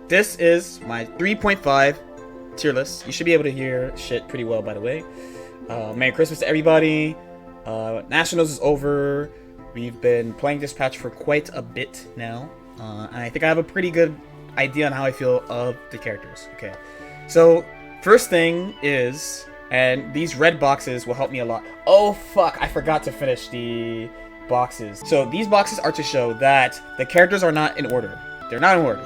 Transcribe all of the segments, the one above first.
this is my 3.5 tier list. You should be able to hear shit pretty well, by the way. Merry Christmas to everybody. Nationals is over. We've been playing this patch for quite a bit now. And I think I have a pretty good idea on how I feel of the characters. Okay, so first thing is, and these red boxes will help me a lot. Oh fuck, I forgot to finish the boxes. So these boxes are to show that the characters are not in order. They're not in order.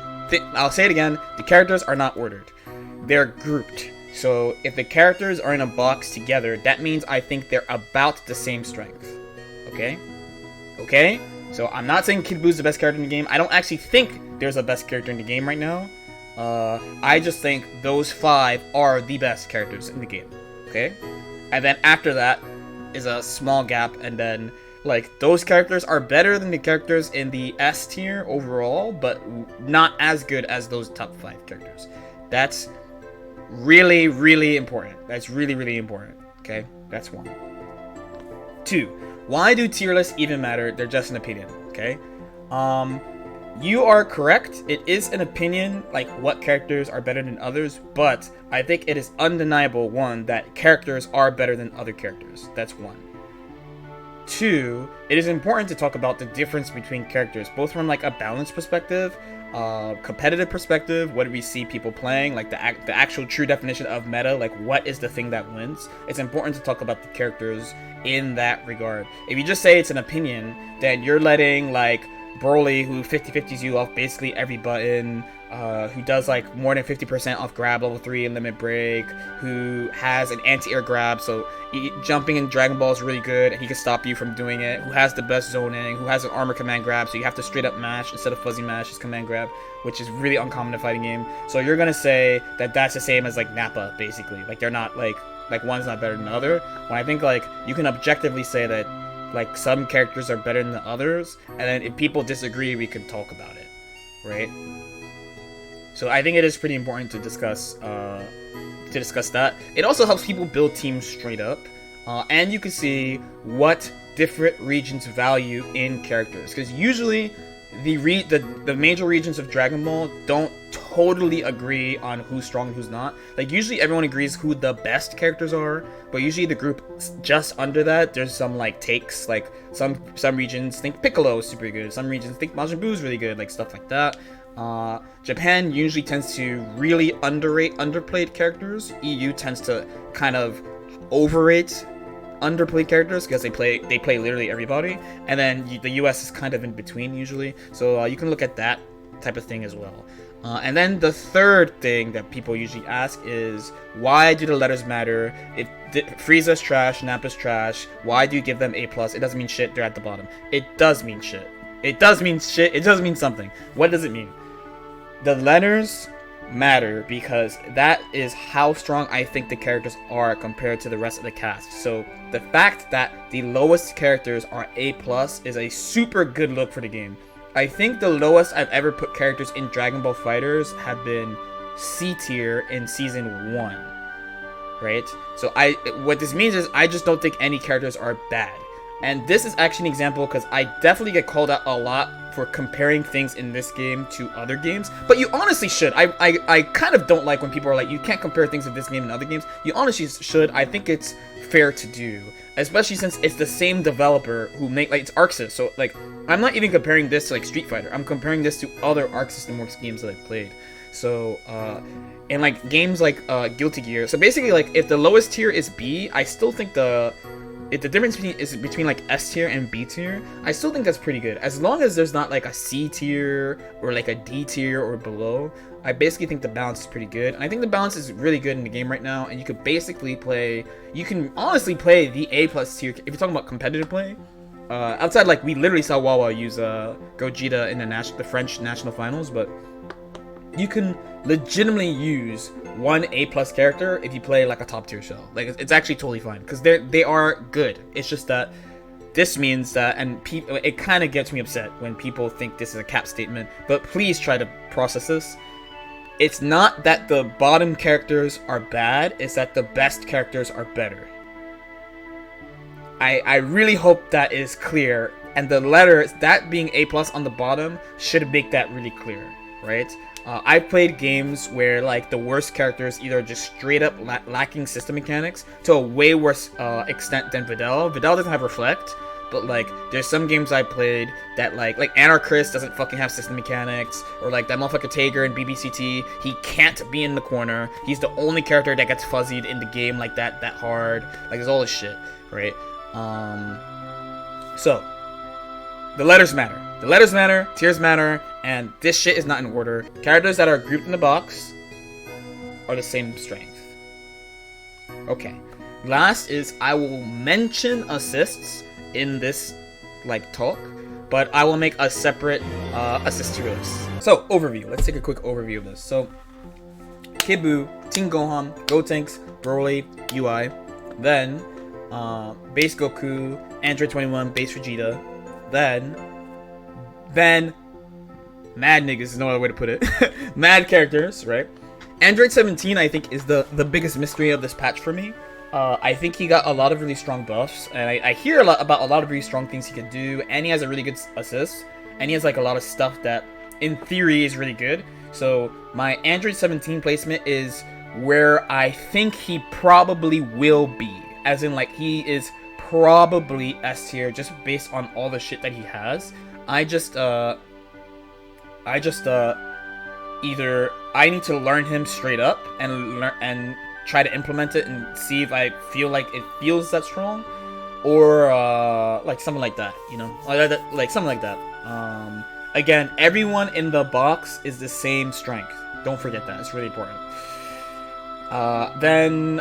I'll say it again, the characters are not ordered. They're grouped. So if the characters are in a box together, that means I think they're about the same strength. Okay? Okay? So I'm not saying Kid Boo's the best character in the game. I don't actually think there's a best character in the game right now. I just think those 5 are the best characters in the game. Okay? And then after that is a small gap, and then like those characters are better than the characters in the S tier overall, but not as good as those top 5 characters. That's really, really important. That's really, really important. Okay? That's 1. 2. Why do tier lists even matter? They're just an opinion. Okay? You are correct. It is an opinion, like what characters are better than others, but I think it is undeniable, 1, that characters are better than other characters. That's 1. 2, it is important to talk about the difference between characters, both from like a balanced perspective, competitive perspective, what do we see people playing, like the actual true definition of meta, like what is the thing that wins. It's important to talk about the characters in that regard. If you just say it's an opinion, then you're letting like Broly, who 50/50s you off basically every button, who does like more than 50% off grab level 3 and limit break, who has an anti-air grab, so jumping in Dragon Ball is really good and he can stop you from doing it, who has the best zoning, who has an armor command grab, so you have to straight up mash instead of fuzzy mash his command grab, which is really uncommon in a fighting game. So you're gonna say that that's the same as like Nappa, basically. Like they're not like one's not better than the other, when I think like you can objectively say that like some characters are better than the others, and then if people disagree, we can talk about it, right? So I think it is pretty important to discuss that. It also helps people build teams straight up, and you can see what different regions value in characters, because usually the major regions of Dragon Ball don't totally agree on who's strong and who's not. Like usually everyone agrees who the best characters are, but usually the group just under that, there's some like takes. Like some regions think Piccolo is super good, some regions think Majin Buu is really good, like stuff like that. Japan usually tends to really underrate underplayed characters. EU tends to kind of overrate underplayed characters because they play literally everybody, and then the US is kind of in between usually. So you can look at that type of thing as well. And then the third thing that people usually ask is, why do the letters matter? If Frieza's trash, Nappa's trash, why do you give them A+? It doesn't mean shit, they're at the bottom. It does mean shit. It does mean shit, it does mean something. What does it mean? The letters matter because that is how strong I think the characters are compared to the rest of the cast. So the fact that the lowest characters are A+ is a super good look for the game. I think the lowest I've ever put characters in Dragon Ball FighterZ have been C tier in season 1, right? So what this means is I just don't think any characters are bad. And this is actually an example because I definitely get called out a lot for comparing things in this game to other games, but you honestly should. I kind of don't like when people are like, you can't compare things in this game and other games. You honestly should. I think it's fair to do, especially since it's the same developer who make, like, it's Arc Sys. So like, I'm not even comparing this to like Street Fighter. I'm comparing this to other Arc System Works games that I've played. So and like games like Guilty Gear. So basically, like if the lowest tier is B, I still think if the difference is between like S tier and B tier, I still think that's pretty good. As long as there's not like a C tier or like a D tier or below, I basically think the balance is pretty good. And I think the balance is really good in the game right now. And you could basically you can honestly play the A+ tier if you're talking about competitive play. Outside, like we literally saw Wawa use Gogeta in the French national finals, but you can legitimately use one A+ character if you play like a top tier show. Like it's actually totally fine because they are good. It's just that this means that, and it kind of gets me upset when people think this is a cap statement, but please try to process this. It's not that the bottom characters are bad, it's that the best characters are better. I really hope that is clear, and the letters, that being A+ on the bottom, should make that really clear. right? I've played games where like the worst characters either just straight up lacking system mechanics to a way worse extent than Videl. Videl doesn't have Reflect, but like there's some games I played that like Anarchist doesn't fucking have system mechanics, or like that motherfucker Tager in BBCT, he can't be in the corner. He's the only character that gets fuzzied in the game like that hard. Like there's all this shit, right? So the letters matter. The letters matter, tiers matter, and this shit is not in order. Characters that are grouped in the box are the same strength. Okay. Last is I will mention assists in this like talk, but I will make a separate assist tier list. So overview. Let's take a quick overview of this. So Kid Buu, Team Gohan, Gotenks, Broly, UI, then Base Goku, Android 21, Base Vegeta, then mad niggas is no other way to put it. Mad characters, right? Android 17 I think is the biggest mystery of this patch for me. I think he got a lot of really strong buffs, and I hear a lot about a lot of really strong things he can do, and he has a really good assist, and he has like a lot of stuff that in theory is really good. So my Android 17 placement is where I think he probably will be, as in like he is probably S tier just based on all the shit that he has. Either I need to learn him straight up and try to implement it and see if I feel like it feels that strong, or like something like that, you know, like something like that. Again, everyone in the box is the same strength. Don't forget that. It's really important. Then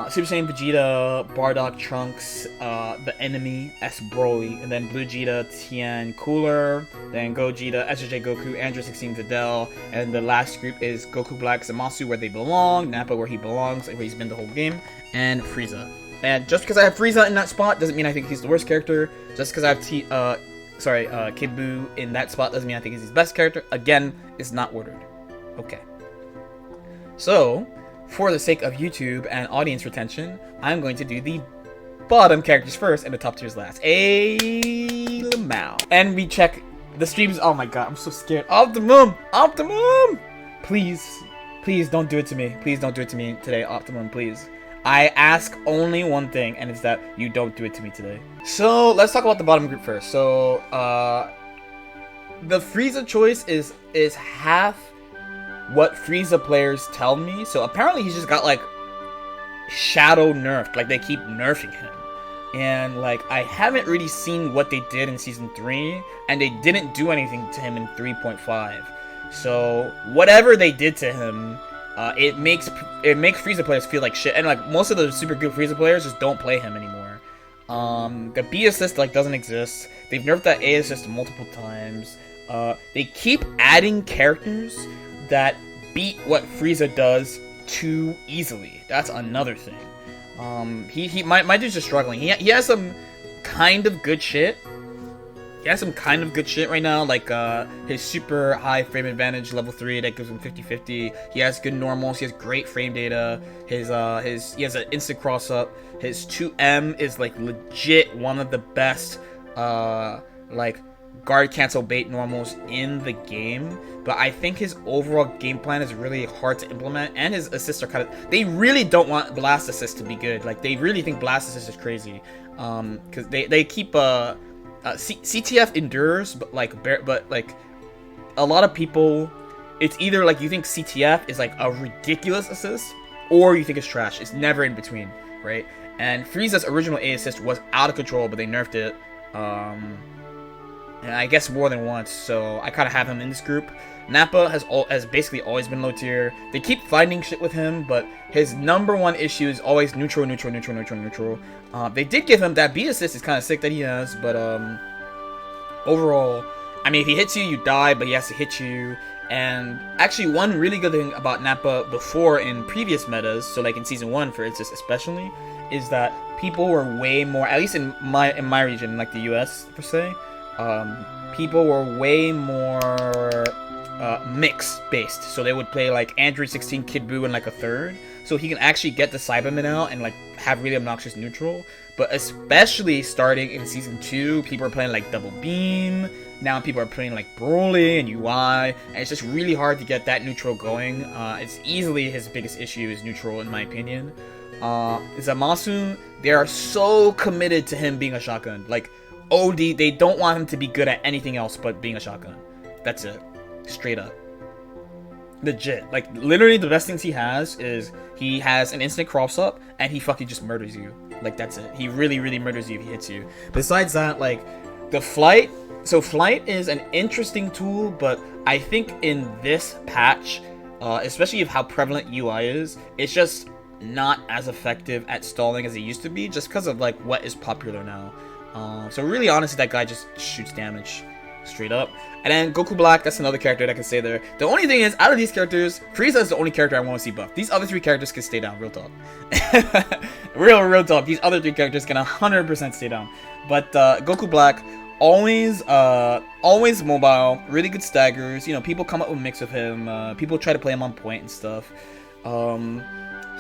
Super Saiyan Vegeta, Bardock, Trunks, the enemy, S Broly, and then Blue Vegeta, Tien, Cooler, then Gogeta, SJ Goku, Android 16, Videl, and the last group is Goku Black, Zamasu where they belong, Nappa where he belongs, where he's been the whole game, and Frieza. And just because I have Frieza in that spot doesn't mean I think he's the worst character. Just because I have Kid Buu in that spot doesn't mean I think he's his best character. Again, it's not ordered. Okay. So, for the sake of YouTube and audience retention, I'm going to do the bottom characters first and the top tiers last. Lamau. And we check the streams. Oh my god, I'm so scared. Optimum! Optimum! Please don't do it to me. Please don't do it to me today, Optimum, please. I ask only one thing, and it's that you don't do it to me today. So, let's talk about the bottom group first. So, the Frieza choice is half what Frieza players tell me. So apparently he's just got like shadow nerfed, like they keep nerfing him, and like I haven't really seen what they did in season 3, and they didn't do anything to him in 3.5. So whatever they did to him, it makes Frieza players feel like shit, and like most of the super good Frieza players just don't play him anymore. The B assist like doesn't exist. They've nerfed that A assist multiple times. They keep adding characters that beat what Frieza does too easily. That's another thing. My dude's just struggling. He has some kind of good shit. He has some kind of good shit right now, like his super high frame advantage level 3 that gives him 50-50. He has good normals. He has great frame data. He has an instant cross up. His 2M is like legit one of the best like guard cancel bait normals in the game, but I think his overall game plan is really hard to implement, and his assists are kind of, they really don't want blast assist to be good. Like they really think blast assist is crazy, because they keep CTF endures, but like a lot of people, it's either like you think CTF is like a ridiculous assist, or you think it's trash. It's never in between, right? And Frieza's original A assist was out of control, but they nerfed it. And I guess more than once, so I kind of have him in this group. Nappa has basically always been low tier. They keep finding shit with him, but his number one issue is always neutral. They did give him that B assist is kind of sick that he has, but overall, I mean, if he hits you, you die, but he has to hit you. And actually, one really good thing about Nappa before in previous metas, so like in season 1 for instance especially, is that people were way more, at least in my region, like the US per se, people were way more mix based. So they would play like Android 16 Kid Buu in like a third. so he can actually get the Cybermen out and like have really obnoxious neutral. But especially starting in Season 2, people are playing like Double Beam. Now people are playing like Broly and UI, and it's just really hard to get that neutral going. It's easily his biggest issue is neutral, in my opinion. Zamasu, they are so committed to him being a shotgun. Like, OD, they don't want him to be good at anything else but being a shotgun. That's it. Straight up. Legit. Like, literally the best things he has is he has an instant cross up and he fucking just murders you. Like, that's it. He really, really murders you if he hits you. Besides that, like, the flight. So flight is an interesting tool, but I think in this patch, especially of how prevalent UI is, it's just not as effective at stalling as it used to be, just because of like what is popular now. So really, honestly, that guy just shoots damage straight up. And then Goku Black, that's another character that I can say there. The only thing is, out of these characters, Frieza is the only character I want to see buff. These other 3 characters can stay down, real talk. real talk. These other 3 characters can 100% stay down. But Goku Black, always mobile, really good staggers. You know, people come up with a mix of him. People try to play him on point and stuff.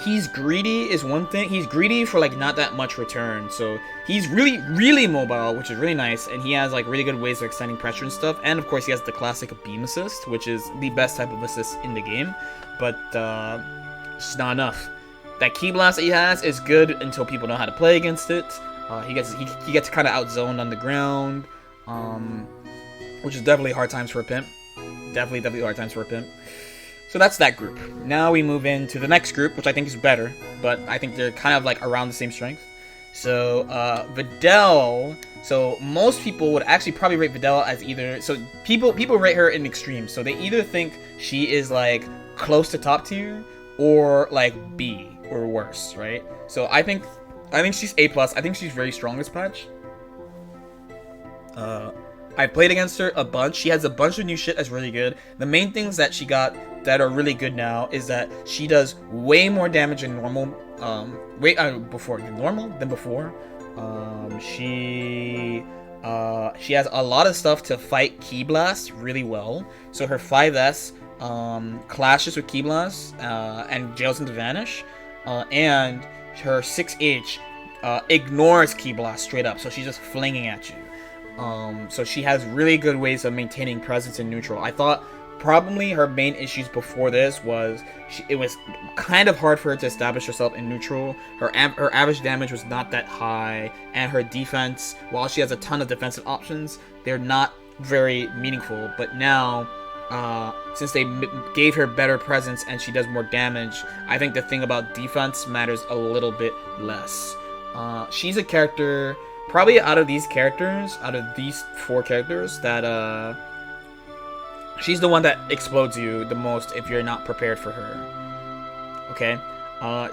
He's greedy is one thing. He's greedy for like not that much return. So he's really mobile, which is really nice. And he has like really good ways of extending pressure and stuff. And of course he has the classic beam assist, which is the best type of assist in the game. But it's not enough. That Ki Blast that he has is good until people know how to play against it. He gets kind of outzoned on the ground, which is definitely hard times for a pimp. Definitely hard times for a pimp. So that's that group. Now we move into the next group, which I think is better, but I think they're kind of like around the same strength. So Videl. So most people would actually probably rate Videl as either. So people rate her in extremes. So they either think she is like close to top tier or like B or worse, right? So I think she's A+. I think she's very strong this patch. I played against her a bunch. She has a bunch of new shit that's really good. The main things that she got that are really good now is that she does way more damage than normal. Before. She has a lot of stuff to fight Ki Blast really well. So her 5S clashes with Ki Blast and jails him to vanish. And her 6H ignores Ki Blast straight up, so she's just flinging at you. So she has really good ways of maintaining presence in neutral. I thought probably her main issues before this was it was kind of hard for her to establish herself in neutral. Her average damage was not that high, and her defense, while she has a ton of defensive options, they're not very meaningful. But now, since they gave her better presence and she does more damage, I think the thing about defense matters a little bit less. She's a character, probably out of these 4 characters, that she's the one that explodes you the most if you're not prepared for her. Okay?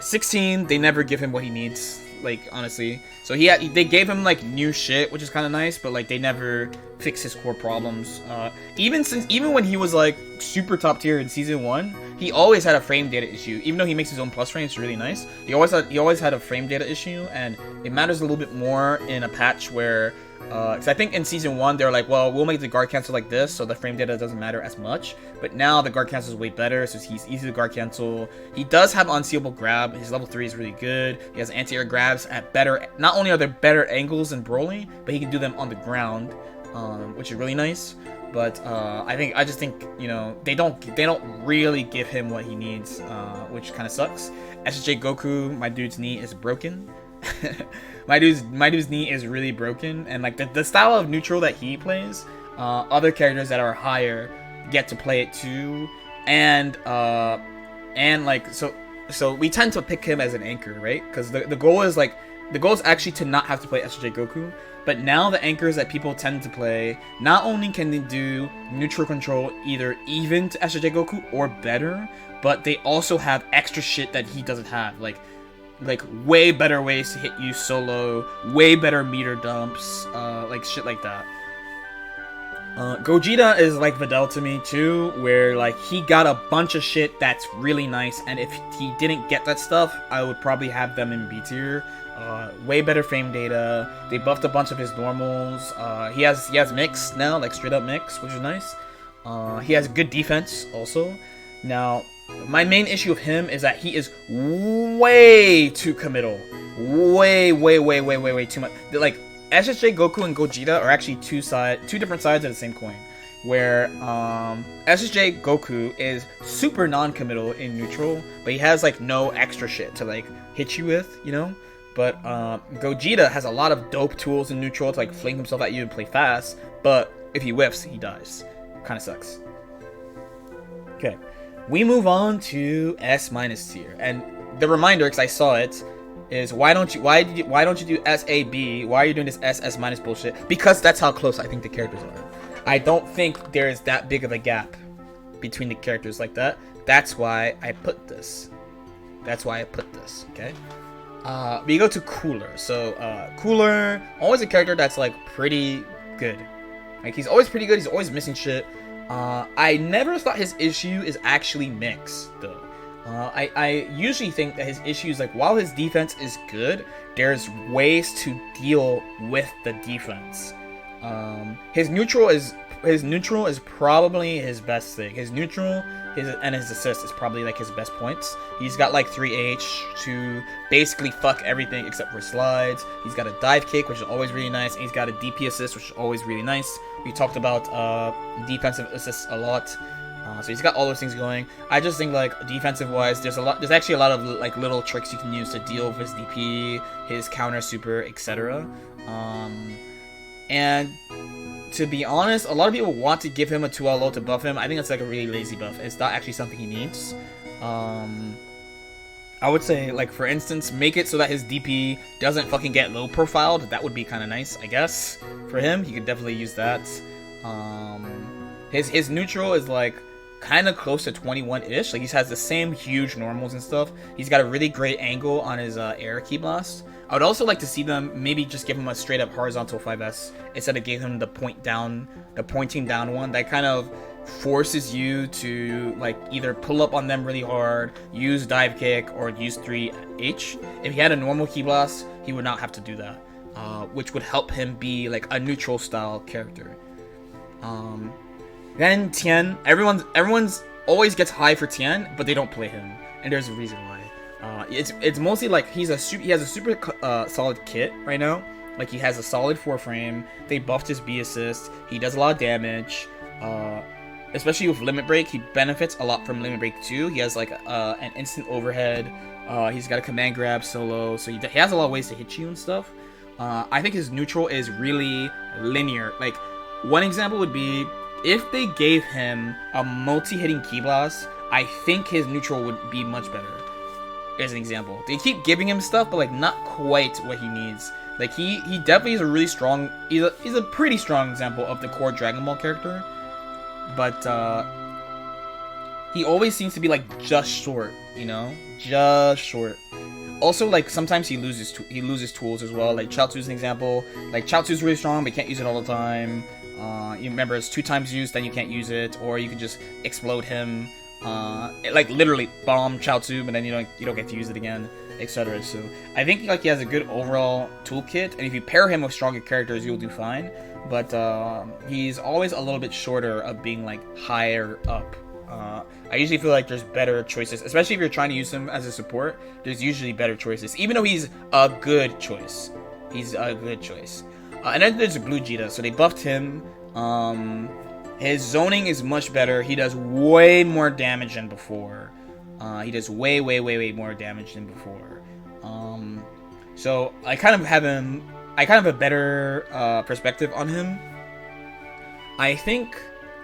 16, they never give him what he needs, like, honestly. So they gave him like new shit, which is kind of nice, but like they never fix his core problems. Even when he was like super top tier in season 1, he always had a frame data issue. Even though he makes his own plus frame, it's really nice. He always had a frame data issue, and it matters a little bit more in a patch where, because I think in season 1 they're like, well, we'll make the guard cancel like this, so the frame data doesn't matter as much. But now the guard cancel is way better, so he's easy to guard cancel. He does have unseeable grab. His level 3 is really good. He has anti-air grabs at better. Not only are there better angles than Broly, but he can do them on the ground, which is really nice. But I just think, you know, they don't really give him what he needs, which kind of sucks. SJ Goku, my dude's knee is broken. my dude's knee is really broken, and like the style of neutral that he plays, other characters that are higher get to play it too, and like so we tend to pick him as an anchor, right? Because the goal is actually to not have to play SJ Goku. But now the anchors that people tend to play, not only can they do neutral control either even to SJ Goku or better, but they also have extra shit that he doesn't have, like way better ways to hit you solo, way better meter dumps, like shit like that. Gogeta is like Videl to me too, where like he got a bunch of shit that's really nice, and if he didn't get that stuff, I would probably have them in B tier. Way better frame data. They buffed a bunch of his normals. He has mix now, like straight up mix, which is nice. He has good defense also. Now, My main issue of him is that he is way too committal. Way too much. Like, SSJ Goku and Gogeta are actually two different sides of the same coin. Where SSJ Goku is super non-committal in neutral, but he has like no extra shit to like hit you with, you know? But Gogeta has a lot of dope tools in neutral to like fling himself at you and play fast, but if he whiffs, he dies. Kinda sucks. Okay. We move on to S- tier. And the reminder, because I saw it, is why don't you do SAB? Why are you doing this SS- bullshit? Because that's how close I think the characters are. I don't think there's that big of a gap between the characters like that. That's why I put this. Okay? We go to Cooler. So, Cooler, always a character that's, like, pretty good. Like, he's always pretty good. He's always missing shit. I never thought his issue is actually mix, though. I usually think that his issue is, like, while his defense is good, there's ways to deal with the defense. His neutral is probably his best thing. His neutral, and his assist is probably like his best points. He's got like 3H to basically fuck everything except for slides. He's got a dive kick, which is always really nice, and he's got a DP assist, which is always really nice. We talked about defensive assists a lot. So he's got all those things going. I just think like defensive wise, there's actually a lot of like little tricks you can use to deal with his DP, his counter super, etc. And to be honest, a lot of people want to give him a 2L low to buff him. I think that's like a really lazy buff. It's not actually something he needs. I would say, like, for instance, make it so that his DP doesn't fucking get low profiled. That would be kind of nice, I guess. For him, he could definitely use that. His neutral is like kind of close to 21-ish. Like, he has the same huge normals and stuff. He's got a really great angle on his air key blast. I would also like to see them maybe just give him a straight up horizontal 5S instead of giving him the pointing down one. That kind of forces you to like either pull up on them really hard, use dive kick, or use 3H. If he had a normal key blast, he would not have to do that, which would help him be like a neutral style character. Then Tien, everyone's always gets high for Tien, but they don't play him, and there's a reason why. It's mostly like he has a super solid kit right now. Like, he has a solid 4 frame. They buffed his B assist. He does a lot of damage. Especially with Limit Break, he benefits a lot from Limit Break 2. He has like an instant overhead. He's got a command grab solo, so he has a lot of ways to hit you and stuff. I think his neutral is really linear. Like, one example would be if they gave him a multi-hitting key blast, I think his neutral would be much better. As an example, they keep giving him stuff, but like not quite what he needs. Like, he definitely is a really strong. He's a pretty strong example of the core Dragon Ball character, but he always seems to be like just short, you know, just short. Also, like, sometimes he loses tools as well. Like, Chaozu's an example. Like, Chaozu's really strong, but you can't use it all the time. You remember it's 2 times used, then you can't use it, or you can just explode him. Like, literally bomb Chaozu, but then you don't get to use it again, etc. So I think like he has a good overall toolkit, and if you pair him with stronger characters, you'll do fine. But he's always a little bit shorter of being like higher up. I usually feel like there's better choices, especially if you're trying to use him as a support. There's usually better choices, even though he's a good choice. He's a good choice. And then there's Blue Jita, so they buffed him. His zoning is much better. He does way more damage than before. He does way more damage than before. So I kind of have a better perspective on him. I think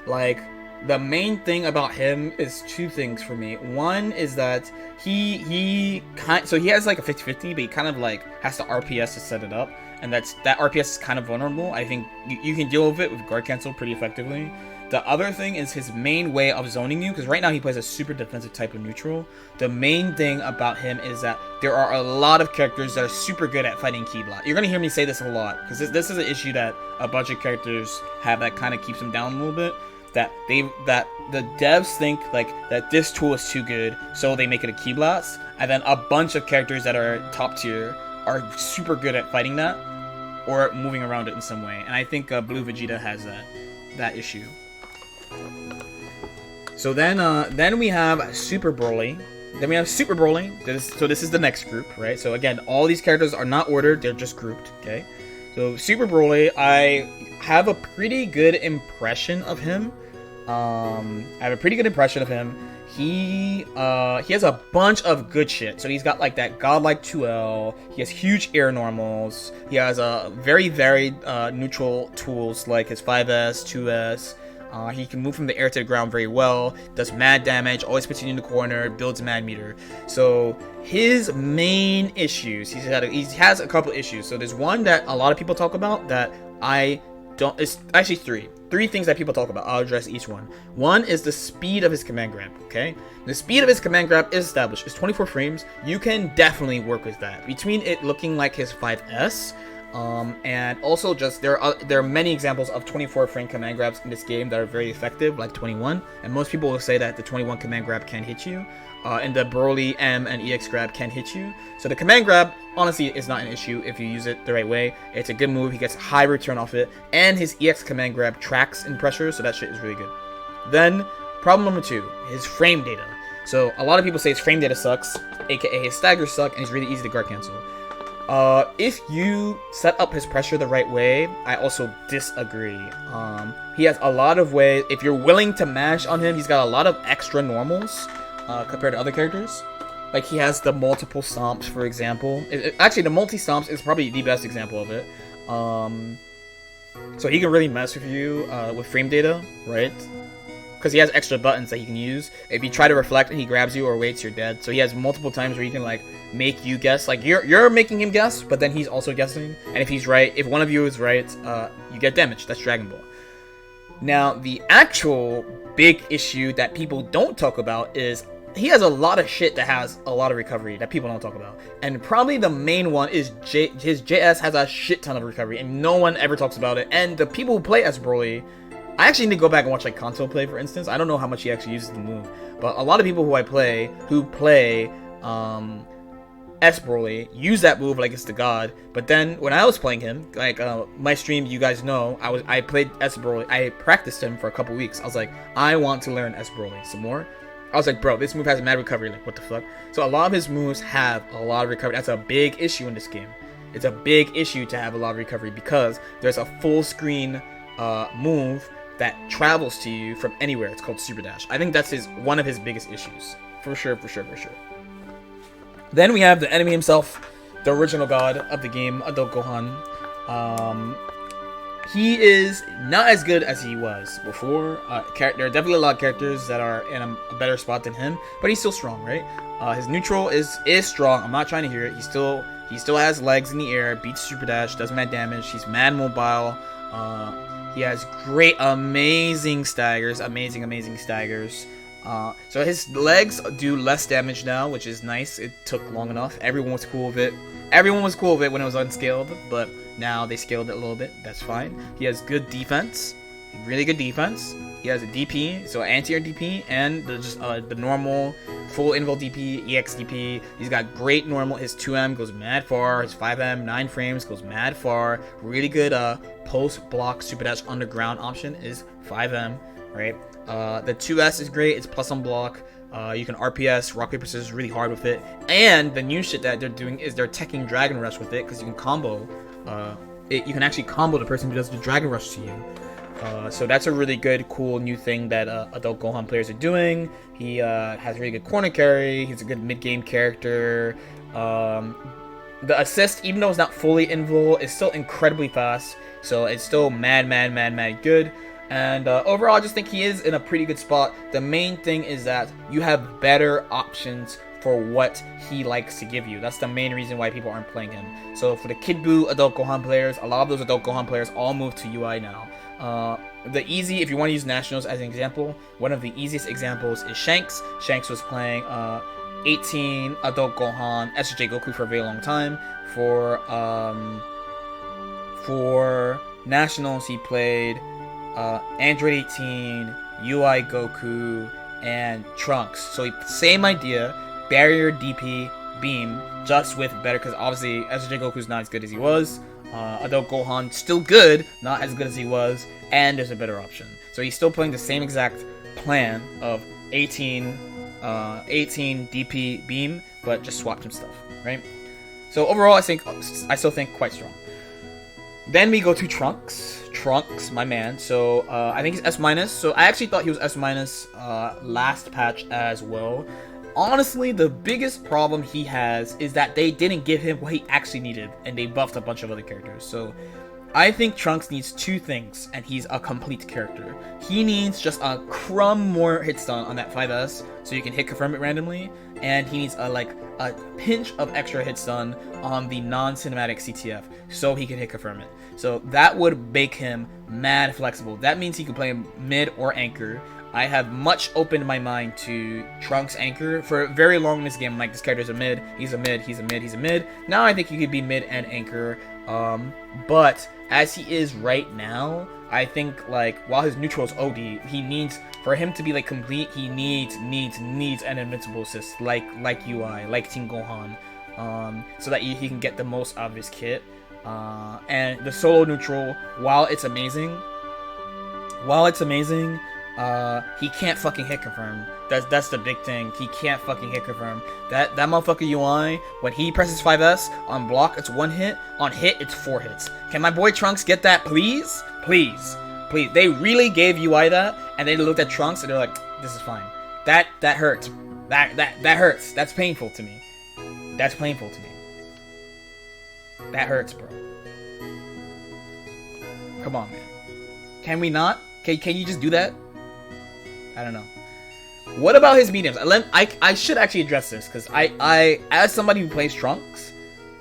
like the main thing about him is 2 things for me. One is that he has like a 50-50, but he kind of like has to RPS to set it up, and that RPS is kind of vulnerable. I think you can deal with it with guard cancel pretty effectively. The other thing is his main way of zoning you, because right now he plays a super defensive type of neutral. The main thing about him is that there are a lot of characters that are super good at fighting key block. You're going to hear me say this a lot, because this is an issue that a bunch of characters have that kind of keeps them down a little bit. That the devs think like that this tool is too good, so they make it a key blast, and then a bunch of characters that are top tier are super good at fighting that or moving around it in some way. And I think Blue Vegeta has that issue. So then we have Super Broly. Then we have Super Broly. So this is the next group, right? So again, all these characters are not ordered; they're just grouped. Okay. So Super Broly, I have a pretty good impression of him. He has a bunch of good shit. So he's got like that godlike 2L. He has huge air normals. He has a very neutral tools like his 5S, 2S. He can move from the air to the ground very well, does mad damage, always puts you in the corner, builds mad meter. So his main issues, he has a couple issues. So there's one that a lot of people talk about that I don't. It's actually three things that people talk about. I'll address each one. One is the speed of his command grab. Okay, the speed of his command grab is established. It's 24 frames. You can definitely work with that. Between it looking like his 5S. And also just there are many examples of 24 frame command grabs in this game that are very effective, like 21, and most people will say that the 21 command grab can hit you, and the Broly M and EX grab can hit you. So the command grab honestly is not an issue if you use it the right way. It's a good move. He gets high return off it, and his EX command grab tracks in pressure, so that shit is really good. Then problem number 2, his frame data. So a lot of people say his frame data sucks, aka his staggers suck, and he's really easy to guard cancel. If you set up his pressure the right way, I also disagree. He has a lot of ways. If you're willing to mash on him, he's got a lot of extra normals compared to other characters. Like he has the multiple stomps, for example. Actually, the multi-stomps is probably the best example of it. So he can really mess with you with frame data, right? Because he has extra buttons that he can use. If you try to reflect and he grabs you or waits, you're dead. So he has multiple times where he can like make you guess. Like you're making him guess, but then he's also guessing. And if he's right, if one of you is right, you get damage. That's Dragon Ball. Now the actual big issue that people don't talk about is he has a lot of shit that has a lot of recovery that people don't talk about. And probably the main one is his JS has a shit ton of recovery, and no one ever talks about it. And the people who play as Broly, I actually need to go back and watch like console play, for instance. I don't know how much he actually uses the move, but a lot of people who play S Broly use that move like it's the god. But then when I was playing him, like my stream, you guys know, I played S Broly. I practiced him for a couple weeks. I was like, I want to learn S Broly some more. I was like, bro, this move has mad recovery. Like, what the fuck? So a lot of his moves have a lot of recovery. That's a big issue in this game. It's a big issue to have a lot of recovery because there's a full screen move that travels to you from anywhere. It's called Super Dash. I think that's one of his biggest issues. For sure. Then we have the enemy himself, the original god of the game, Adult Gohan. He is not as good as he was before. There are definitely a lot of characters that are in a better spot than him, but he's still strong, right? His neutral is strong. I'm not trying to hear it. He still has legs in the air, beats Super Dash, does mad damage. He's mad mobile. He has great, amazing staggers. Amazing staggers. So his legs do less damage now, which is nice. It took long enough. Everyone was cool with it. Everyone was cool with it when it was unscaled, but now they scaled it a little bit. That's fine. He has good defense. Really good defense. He has a DP, so anti-air DP, and the normal full invul DP, EX DP. He's got great normal. His 2M goes mad far. His 5M, 9 frames, goes mad far. Really good post-block Super Dash underground option is 5M, right? The 2S is great. It's plus on block. You can RPS, rock, paper, scissors really hard with it. And the new shit that they're doing is they're teching Dragon Rush with it, because you can combo. You can actually combo the person who does the Dragon Rush to you. So that's a really good, cool new thing that Adult Gohan players are doing. He has really good corner carry. He's a good mid-game character. The assist, even though it's not fully invul, is still incredibly fast. So it's still mad good. And overall, I just think he is in a pretty good spot. The main thing is that you have better options for what he likes to give you. That's the main reason why people aren't playing him. So for the Kid Buu Adult Gohan players, a lot of those Adult Gohan players all move to UI now. If you want to use Nationals as an example, one of the easiest examples is Shanks. Shanks was playing 18 Adult Gohan SJ Goku for a very long time. For Nationals, he played Android 18, UI Goku, and Trunks. So same idea, barrier, DP, beam, just with better, because obviously SJ Goku's not as good as he was. Adult Gohan still good, not as good as he was, and there's a better option. So he's still playing the same exact plan of 18 DP beam, but just swapped some stuff, right? So overall, I still think quite strong. Then we go to Trunks. Trunks, my man. So I think he's S-. So I actually thought he was S- last patch as well. Honestly, the biggest problem he has is that they didn't give him what he actually needed, and they buffed a bunch of other characters. So I think Trunks needs 2 things, and he's a complete character. He needs just a crumb more hit stun on that 5S, so you can hit confirm it randomly, and he needs a pinch of extra hit stun on the non-cinematic CTF, so he can hit confirm it. So that would make him mad flexible. That means he can play mid or anchor. I have much opened my mind to Trunks anchor. For very long in this game, I'm like, this character's a mid, he's a mid, he's a mid, he's a mid. Now I think he could be mid and anchor. But as he is right now, I think like while his neutral is OD, he needs, for him to be like complete, he needs an invincible assist like UI, like Team Gohan, so that he can get the most out of his kit. And the solo neutral, while it's amazing, he can't fucking hit confirm. That's the big thing. He can't fucking hit confirm. That motherfucker UI, when he presses 5S on block, it's 1 hit. On hit, it's 4 hits. Can my boy Trunks get that, please? Please. Please. They really gave UI that, and they looked at Trunks and they're like, this is fine. That hurts. That hurts. That's painful to me. That's painful to me. That hurts, bro. Come on, man. Can we not? Can you just do that? I don't know. What about his mediums? I should actually address this, because I as somebody who plays Trunks,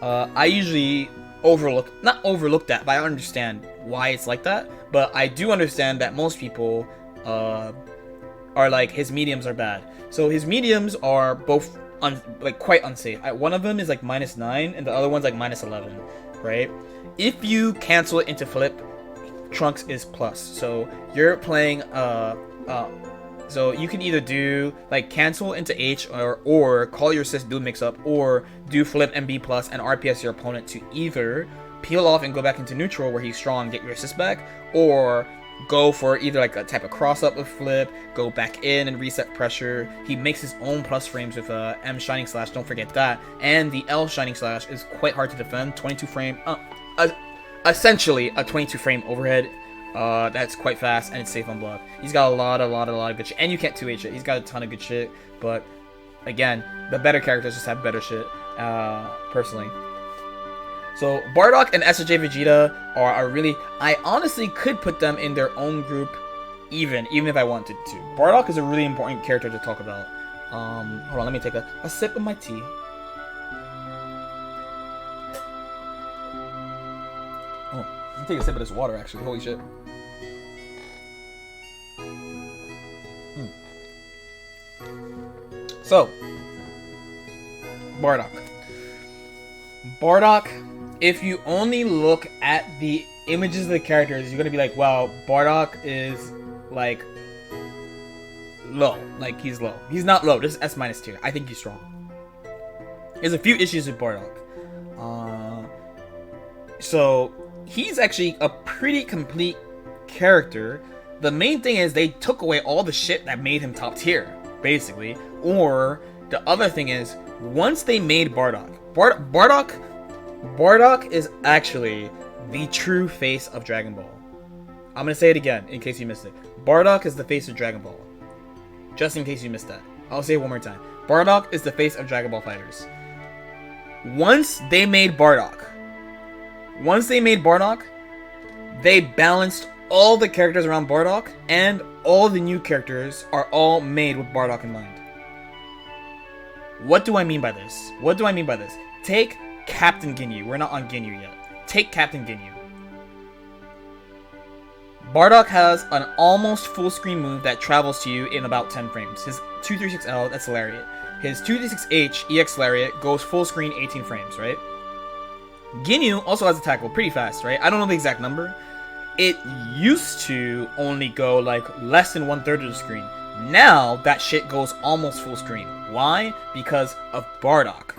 I usually not overlook that, but I understand why it's like that. But I do understand that most people are like, his mediums are bad. So his mediums are both quite unsafe. One of them is like -9, and the other one's like -11, right? If you cancel it into flip, Trunks is plus. So you're playing so you can either do like cancel into H or call your assist, do mix up, or do flip MB plus and RPS your opponent to either peel off and go back into neutral where he's strong, get your assist back, or go for either like a type of cross up of flip, go back in and reset pressure. He makes his own plus frames with M Shining Slash, don't forget that, and the L Shining Slash is quite hard to defend. 22 frame, essentially a 22 frame overhead. That's quite fast, and it's safe on block. He's got a lot of good shit, and you can't 2H it. He's got a ton of good shit, but again, the better characters just have better shit, personally. So Bardock and SJ Vegeta are really, I honestly could put them in their own group, even if I wanted to. Bardock is a really important character to talk about. Hold on, let me take a sip of my tea. Oh, let me take a sip of this water, actually. Holy shit. So, Bardock, if you only look at the images of the characters, you're gonna be like, wow, Bardock is like low. Like, he's low. He's not low. This is S- tier. I think he's strong. There's a few issues with Bardock. So he's actually a pretty complete character. The main thing is they took away all the shit that made him top tier, basically. Or the other thing is, once they made Bardock is actually the true face of Dragon Ball. I'm gonna say it again in case you missed it. Bardock is the face of Dragon Ball. Just in case you missed that, I'll say it one more time. Bardock is the face of Dragon Ball FighterZ. Once they made Bardock, they balanced all the characters around Bardock, and all the new characters are all made with Bardock in mind. What do I mean by this? Take Captain Ginyu. We're not on Ginyu yet. Take Captain Ginyu. Bardock has an almost full screen move that travels to you in about 10 frames. His 236L, that's Lariat. His 236H, EX Lariat, goes full screen 18 frames, right? Ginyu also has a tackle pretty fast, right? I don't know the exact number. It used to only go like less than 1/3 of the screen. Now that shit goes almost full screen. Why? Because of Bardock.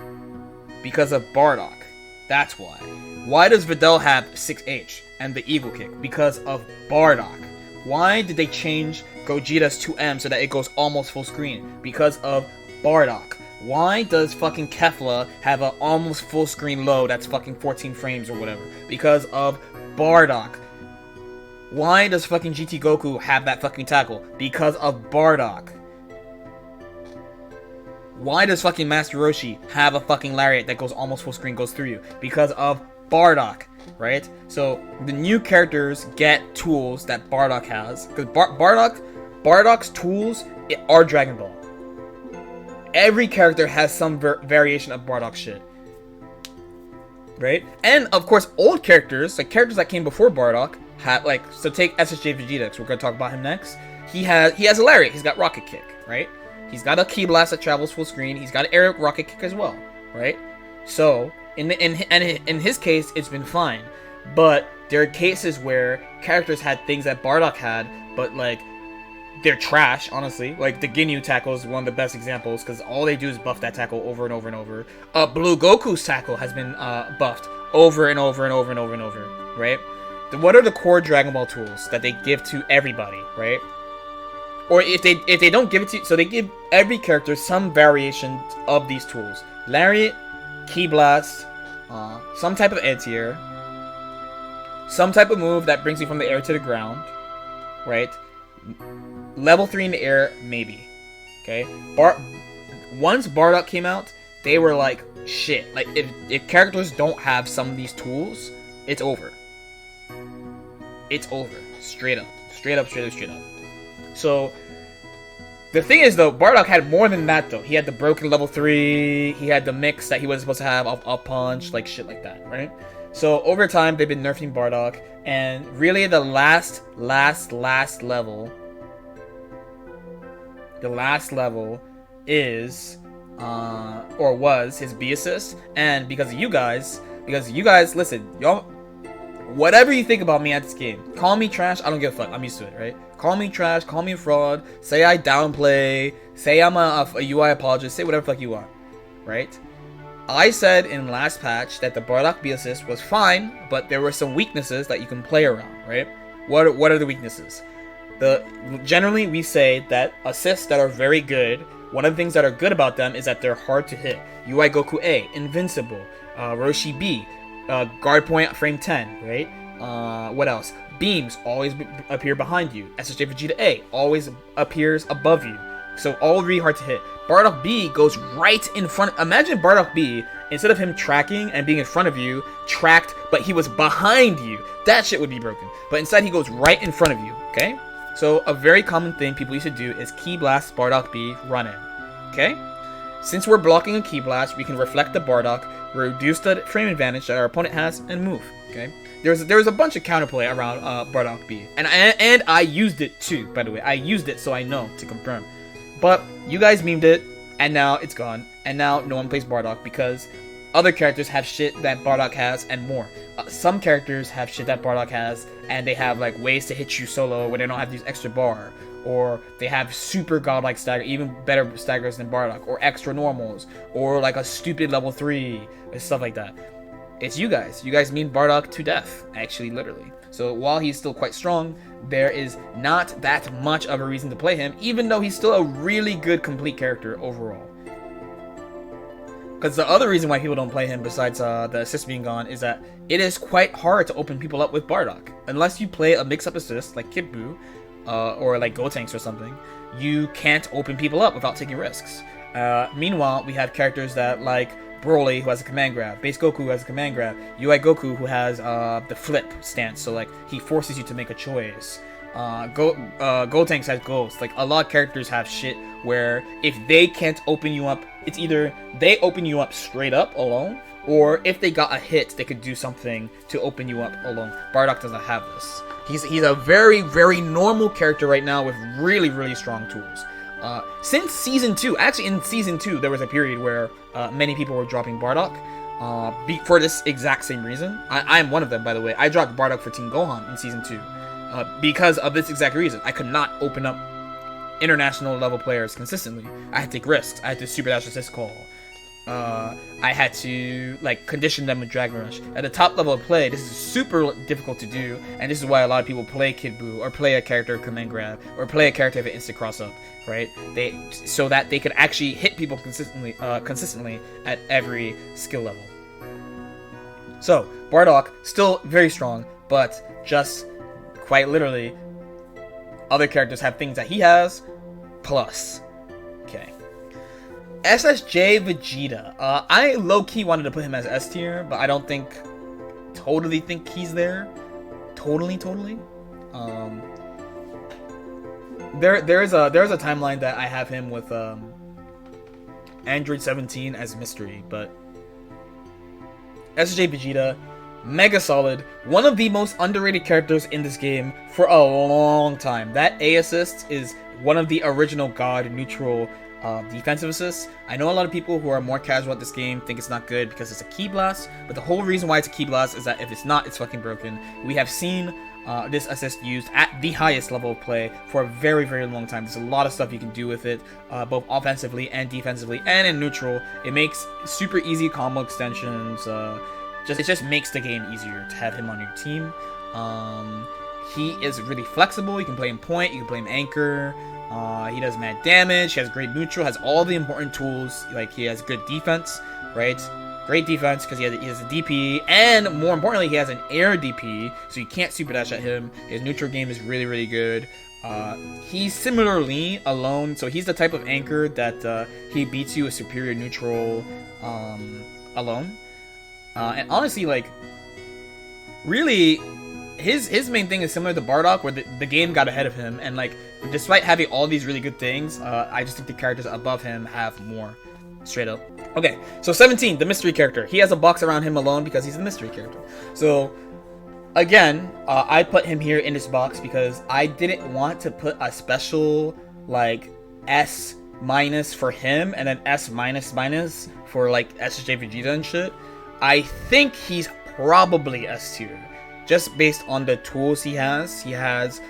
That's why. Why does Videl have 6H and the Eagle Kick? Because of Bardock. Why did they change Gogeta's 2M so that it goes almost full screen? Because of Bardock. Why does fucking Kefla have an almost full screen load that's fucking 14 frames or whatever? Because of Bardock. Why does fucking GT Goku have that fucking tackle? Because of Bardock. Why does fucking Master Roshi have a fucking lariat that goes almost full screen, goes through you? Because of Bardock, right? So the new characters get tools that Bardock has. Because Bardock's tools are Dragon Ball. Every character has some variation of Bardock shit. Right? And of course, old characters, like characters that came before Bardock, have like, so take SSJ Vegeta, because we're gonna talk about him next. He has a lariat. He's got rocket kick, right? He's got a ki blast that travels full screen. He's got an air rocket kick as well, right? So in his case, it's been fine. But there are cases where characters had things that Bardock had, but like they're trash, honestly. Like the Ginyu tackle is one of the best examples because all they do is buff that tackle over and over and over. Blue Goku's tackle has been buffed over and over and over and over and over, right? What are the core Dragon Ball tools that they give to everybody, right? Or if they don't give it to you, so they give every character some variation of these tools. Lariat, Ki Blast, some type of anti-air, some type of move that brings you from the air to the ground, right? Level 3 in the air, maybe. Okay? Once Bardock came out, they were like, shit. Like, if characters don't have some of these tools, it's over. It's over. Straight up. Straight up, straight up, straight up. So, the thing is, though, Bardock had more than that, though. He had the broken level 3, he had the mix that he wasn't supposed to have, up punch, like, shit like that, right? So, over time, they've been nerfing Bardock, and really the last level, is, or was, his B assist, and because you guys, listen, y'all, whatever you think about me at this game, call me trash, I don't give a fuck, I'm used to it, right? Call me trash, call me a fraud, say I downplay, say I'm a UI apologist, say whatever the fuck you want, right? I said in last patch that the Bardock B assist was fine, but there were some weaknesses that you can play around, right? What are the weaknesses? Generally, we say that assists that are very good, one of the things that are good about them is that they're hard to hit. UI Goku A, invincible. Roshi B, guard point frame 10, right? What else? Beams always appear behind you. SSJ Vegeta A always appears above you. So all really hard to hit. Bardock B goes right in front. Imagine Bardock B, instead of him tracking and being in front of you, tracked, but he was behind you. That shit would be broken. But instead he goes right in front of you, okay? So a very common thing people used to do is Ki Blast Bardock B run in, okay? Since we're blocking a Ki Blast, we can reflect the Bardock, reduce the frame advantage that our opponent has, and move, okay? There's a bunch of counterplay around Bardock B, and I used it too, by the way. I used it so I know to confirm. But you guys memed it, and now it's gone, and now no one plays Bardock because other characters have shit that Bardock has and more. Some characters have shit that Bardock has, and they have like ways to hit you solo where they don't have to use extra bar, or they have super godlike stagger, even better staggers than Bardock, or extra normals, or like a stupid level 3, and stuff like that. It's you guys. You guys mean Bardock to death, actually, literally. So while he's still quite strong, there is not that much of a reason to play him, even though he's still a really good complete character overall. Because the other reason why people don't play him, besides the assist being gone, is that it is quite hard to open people up with Bardock. Unless you play a mix-up assist, like Kid Buu, or like Gotenks or something, you can't open people up without taking risks. Meanwhile, we have characters that, like Broly, who has a command grab, Base Goku, who has a command grab, UI Goku, who has the flip stance, so like he forces you to make a choice. Gotenks has Ghost. Like, a lot of characters have shit where if they can't open you up, it's either they open you up straight up alone, or if they got a hit, they could do something to open you up alone. Bardock doesn't have this. He's a very, very normal character right now with really, really strong tools. Since Season 2, actually in Season 2, there was a period where many people were dropping Bardock for this exact same reason. I am one of them, by the way. I dropped Bardock for Team Gohan in Season 2 because of this exact reason. I could not open up international level players consistently. I had to take risks. I had to super dash assist call. I had to like condition them with Dragon Rush. At the top level of play, this is super difficult to do, and this is why a lot of people play Kid Buu or play a character Command Grab or play a character with instant cross up, right? So that they could actually hit people consistently at every skill level. So Bardock still very strong, but just quite literally, other characters have things that he has plus. Okay. SSJ Vegeta. I low-key wanted to put him as S tier, but I don't totally think he's there. Totally. There is a timeline that I have him with Android 17 as mystery, but SSJ Vegeta, mega solid, one of the most underrated characters in this game for a long time. That A assist is one of the original God neutral defensive assists. I know a lot of people who are more casual at this game think it's not good because it's a key blast, but the whole reason why it's a key blast is that if it's not, it's fucking broken. We have seen this assist used at the highest level of play for a very, very long time. There's a lot of stuff you can do with it, both offensively and defensively, and in neutral. It makes super easy combo extensions. It just makes the game easier to have him on your team. He is really flexible. You can play him point, you can play him anchor. He does mad damage, he has great neutral, has all the important tools, like he has good defense, right? Great defense because he has a DP, and more importantly, he has an air DP, so you can't super dash at him. His neutral game is really, really good. He's similarly alone, so he's the type of anchor that he beats you with superior neutral alone. And honestly, like, really, his main thing is similar to Bardock, where the game got ahead of him, and like, despite having all these really good things, I just think the characters above him have more, straight up. Okay, so 17, the mystery character. He has a box around him alone because he's a mystery character. So, again, I put him here in this box because I didn't want to put a special, like, S- for him, and then S-, for, like, SSJ Vegeta and shit. I think he's probably S tier, just based on the tools he has. He has,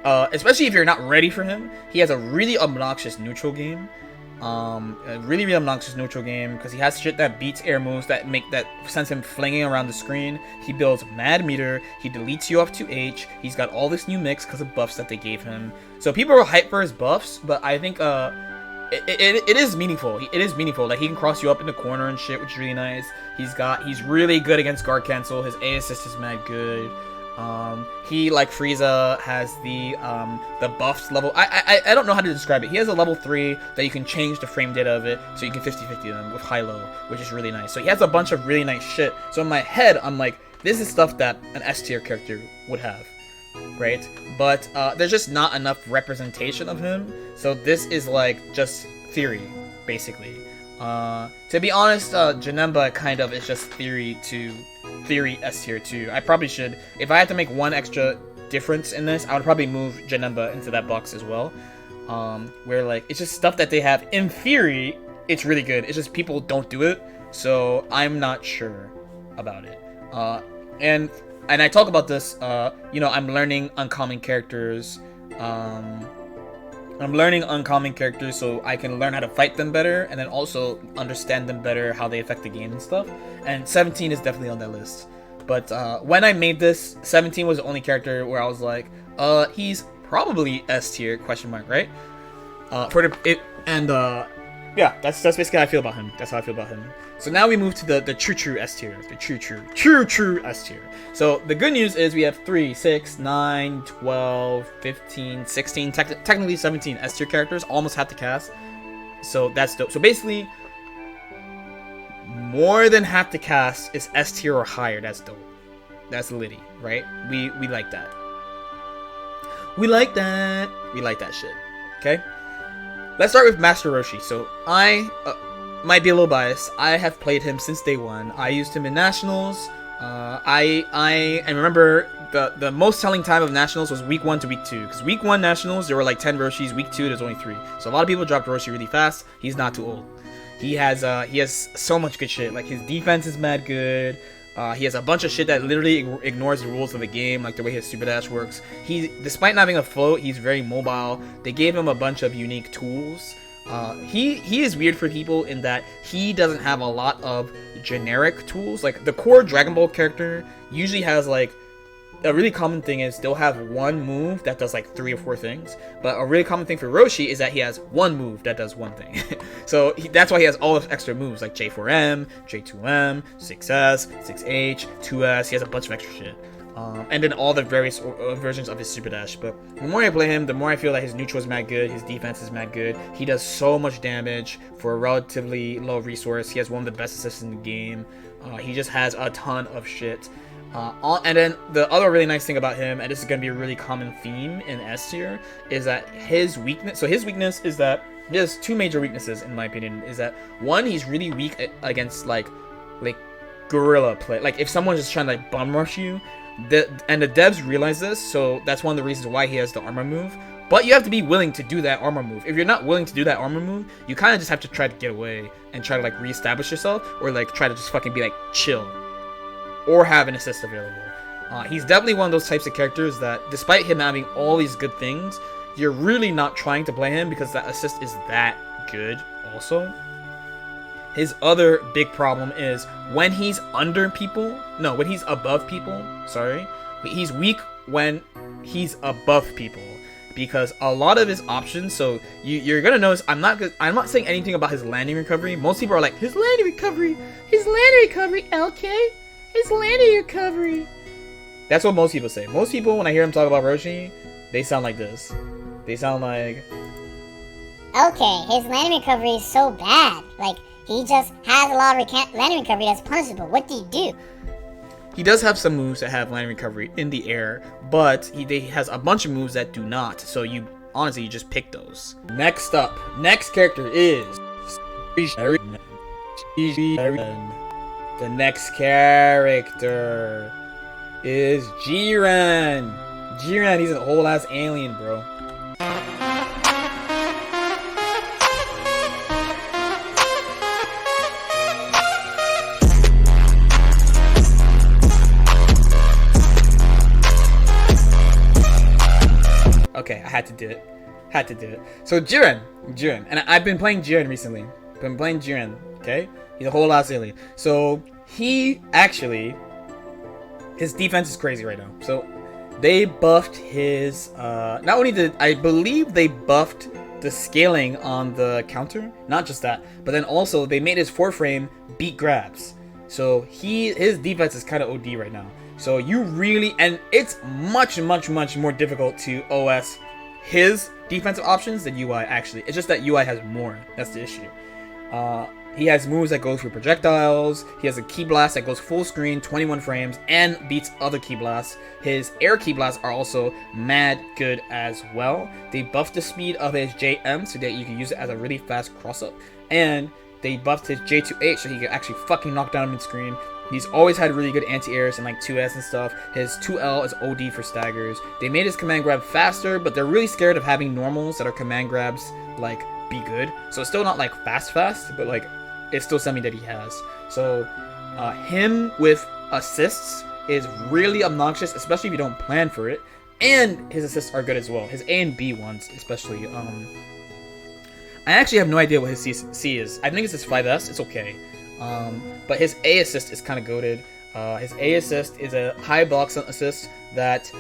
especially if you're not ready for him, he has a really obnoxious neutral game. A really obnoxious neutral game because he has shit that beats air moves that sends him flinging around the screen. He builds mad meter. He deletes you off to H. He's got all this new mix because of buffs that they gave him. So people are hyped for his buffs, but I think it is meaningful. It is meaningful. Like, he can cross you up in the corner and shit, which is really nice. He's really good against guard cancel. His A assist is mad good. He, like Frieza, has the buffs level. I don't know how to describe it. He has a level 3 that you can change the frame data of it, so you can 50-50 them with high-low, which is really nice. So he has a bunch of really nice shit. So in my head, I'm like, this is stuff that an S tier character would have, right? But there's just not enough representation of him. So this is like just theory, basically. To be honest, Janemba kind of is just theory S tier too. I probably should, if I had to make one extra difference in this, I would probably move Janemba into that box as well. Where like, it's just stuff that they have, in theory, it's really good. It's just people don't do it, so I'm not sure about it. And I talk about this, you know, I'm learning uncommon characters. I'm learning uncommon characters so I can learn how to fight them better, and then also understand them better, how they affect the game and stuff. And 17 is definitely on that list. But when I made this, 17 was the only character where I was like, he's probably S tier, question mark, right? Yeah, that's basically how I feel about him. That's how I feel about him. So now we move to the true S tier. The true S tier. So the good news is we have 3, 6, 9, 12, 15, 16, technically 17 S tier characters, almost half the cast. So that's dope. So basically, more than half the cast is S tier or higher. That's dope. That's litty, right? We like that. We like that. We like that shit. Okay? Let's start with Master Roshi. So I might be a little biased. I have played him since day one. I used him in Nationals. I remember the most telling time of Nationals was week 1 to week 2. Because week 1 Nationals, there were like 10 Roshis. Week 2, there's only 3. So a lot of people dropped Roshi really fast. He's not too old. He has so much good shit. Like, his defense is mad good. He has a bunch of shit that literally ignores the rules of the game, like the way his super dash works. Despite not having a float, he's very mobile. They gave him a bunch of unique tools He is weird for people in that he doesn't have a lot of generic tools. Like the core Dragon Ball character usually has like a really common thing is they'll have one move that does like 3 or 4 things, but a really common thing for Roshi is that he has one move that does one thing. So that's why he has all of extra moves like J4M, J2M, 6S, 6H, 2S. He has a bunch of extra shit. And then all the various versions of his Super Dash. But the more I play him, the more I feel that his neutral is mad good, his defense is mad good. He does so much damage for a relatively low resource. He has one of the best assists in the game. He just has a ton of shit. And then the other really nice thing about him, and this is going to be a really common theme in S tier, is that his weakness. So his weakness is that he has 2 major weaknesses in my opinion. Is that one, he's really weak against like guerrilla play. Like if someone's just trying to like bum rush you. And the devs realize this, so that's one of the reasons why he has the armor move. But you have to be willing to do that armor move. If you're not willing to do that armor move, you kind of just have to try to get away and try to like reestablish yourself, or like try to just fucking be like chill, or have an assist available. He's definitely one of those types of characters that, despite him having all these good things, you're really not trying to play him because that assist is that good also. His other big problem is when he's under people, when he's above people, he's weak when he's above people, because a lot of his options, so you're gonna notice, I'm not saying anything about his landing recovery. Most people are like, his landing recovery, LK, his landing recovery. That's what most people say. Most people, when I hear him talk about Roshi, they sound like this. They sound like, okay, his landing recovery is so bad, like, he just has a lot of landing recovery that's punishable. What do you do? He does have some moves that have landing recovery in the air, but he has a bunch of moves that do not. So you just pick those. Next character is the next character is Jiren. Jiren, he's an old ass alien, bro. Okay, I had to do it. So Jiren, and I've been playing Jiren recently. Okay? He's a whole ass alien. So he actually, his defense is crazy right now. So they buffed his, not only did, I believe they buffed the scaling on the counter. Not just that, but then also they made his 4-frame beat grabs. So his defense is kind of OD right now. So you really, and it's much more difficult to OS his defensive options than UI actually. It's just that UI has more. That's the issue. He has moves that go through projectiles. He has a key blast that goes full screen, 21 frames, and beats other key blasts. His air key blasts are also mad good as well. They buffed the speed of his JM so that you can use it as a really fast cross-up. And they buffed his J2H so he can actually fucking knock down mid-screen. He's always had really good anti-airs and like 2S and stuff. His 2L is OD for staggers. They made his command grab faster, but they're really scared of having normals that are command grabs like be good. So it's still not like fast, but like it's still something that he has. So him with assists is really obnoxious, especially if you don't plan for it. And his assists are good as well. His A and B ones, especially. I actually have no idea what his C is. I think it's his 5S. It's okay. But his A assist is kind of goated. His A assist is a high block assist that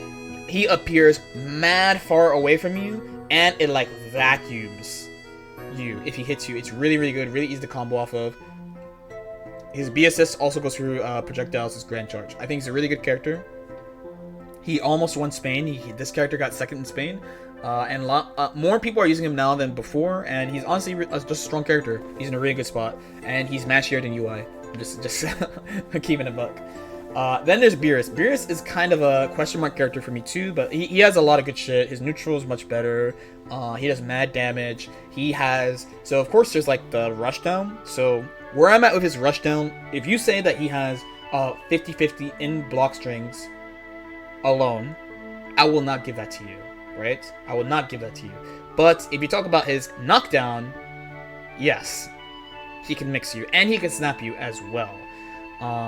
he appears mad far away from you, and it like vacuums you if he hits you. It's really good, really easy to combo off of. His B assist also goes through projectiles as grand charge. I think he's a really good character. He almost won Spain. This character got second in Spain. And more people are using him now than before, and he's honestly just a strong character. He's in a really good spot, and he's matchier than UI. Just keeping a buck. Then there's Beerus. Beerus is kind of a question mark character for me too, but he has a lot of good shit. His neutral is much better. He does mad damage. So of course there's like the rushdown. So where I'm at with his rushdown, if you say that he has 50-50 in block strings alone, I will not give that to you. Right? I will not give that to you. But if you talk about his knockdown, yes, he can mix you, and he can snap you as well,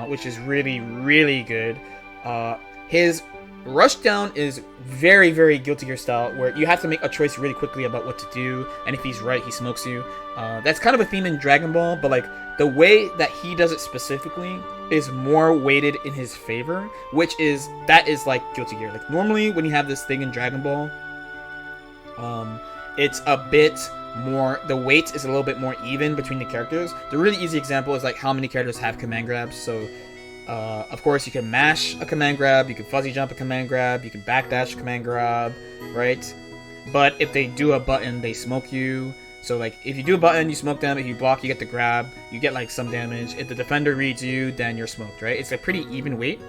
which is really good. His Rushdown is very, very Guilty Gear style, where you have to make a choice really quickly about what to do, and if he's right, he smokes you. That's kind of a theme in Dragon Ball, but like the way that he does it specifically is more weighted in his favor, that is like Guilty Gear. Like normally when you have this thing in Dragon Ball, it's a bit more, the weight is a little bit more even between the characters. The really easy example is like how many characters have command grabs. So of course you can mash a command grab, you can fuzzy jump a command grab, you can backdash a command grab, right? But if they do a button, they smoke you. So like if you do a button, you smoke them. If you block, you get the grab, you get like some damage. If the defender reads you, then you're smoked, right? It's a pretty even weight.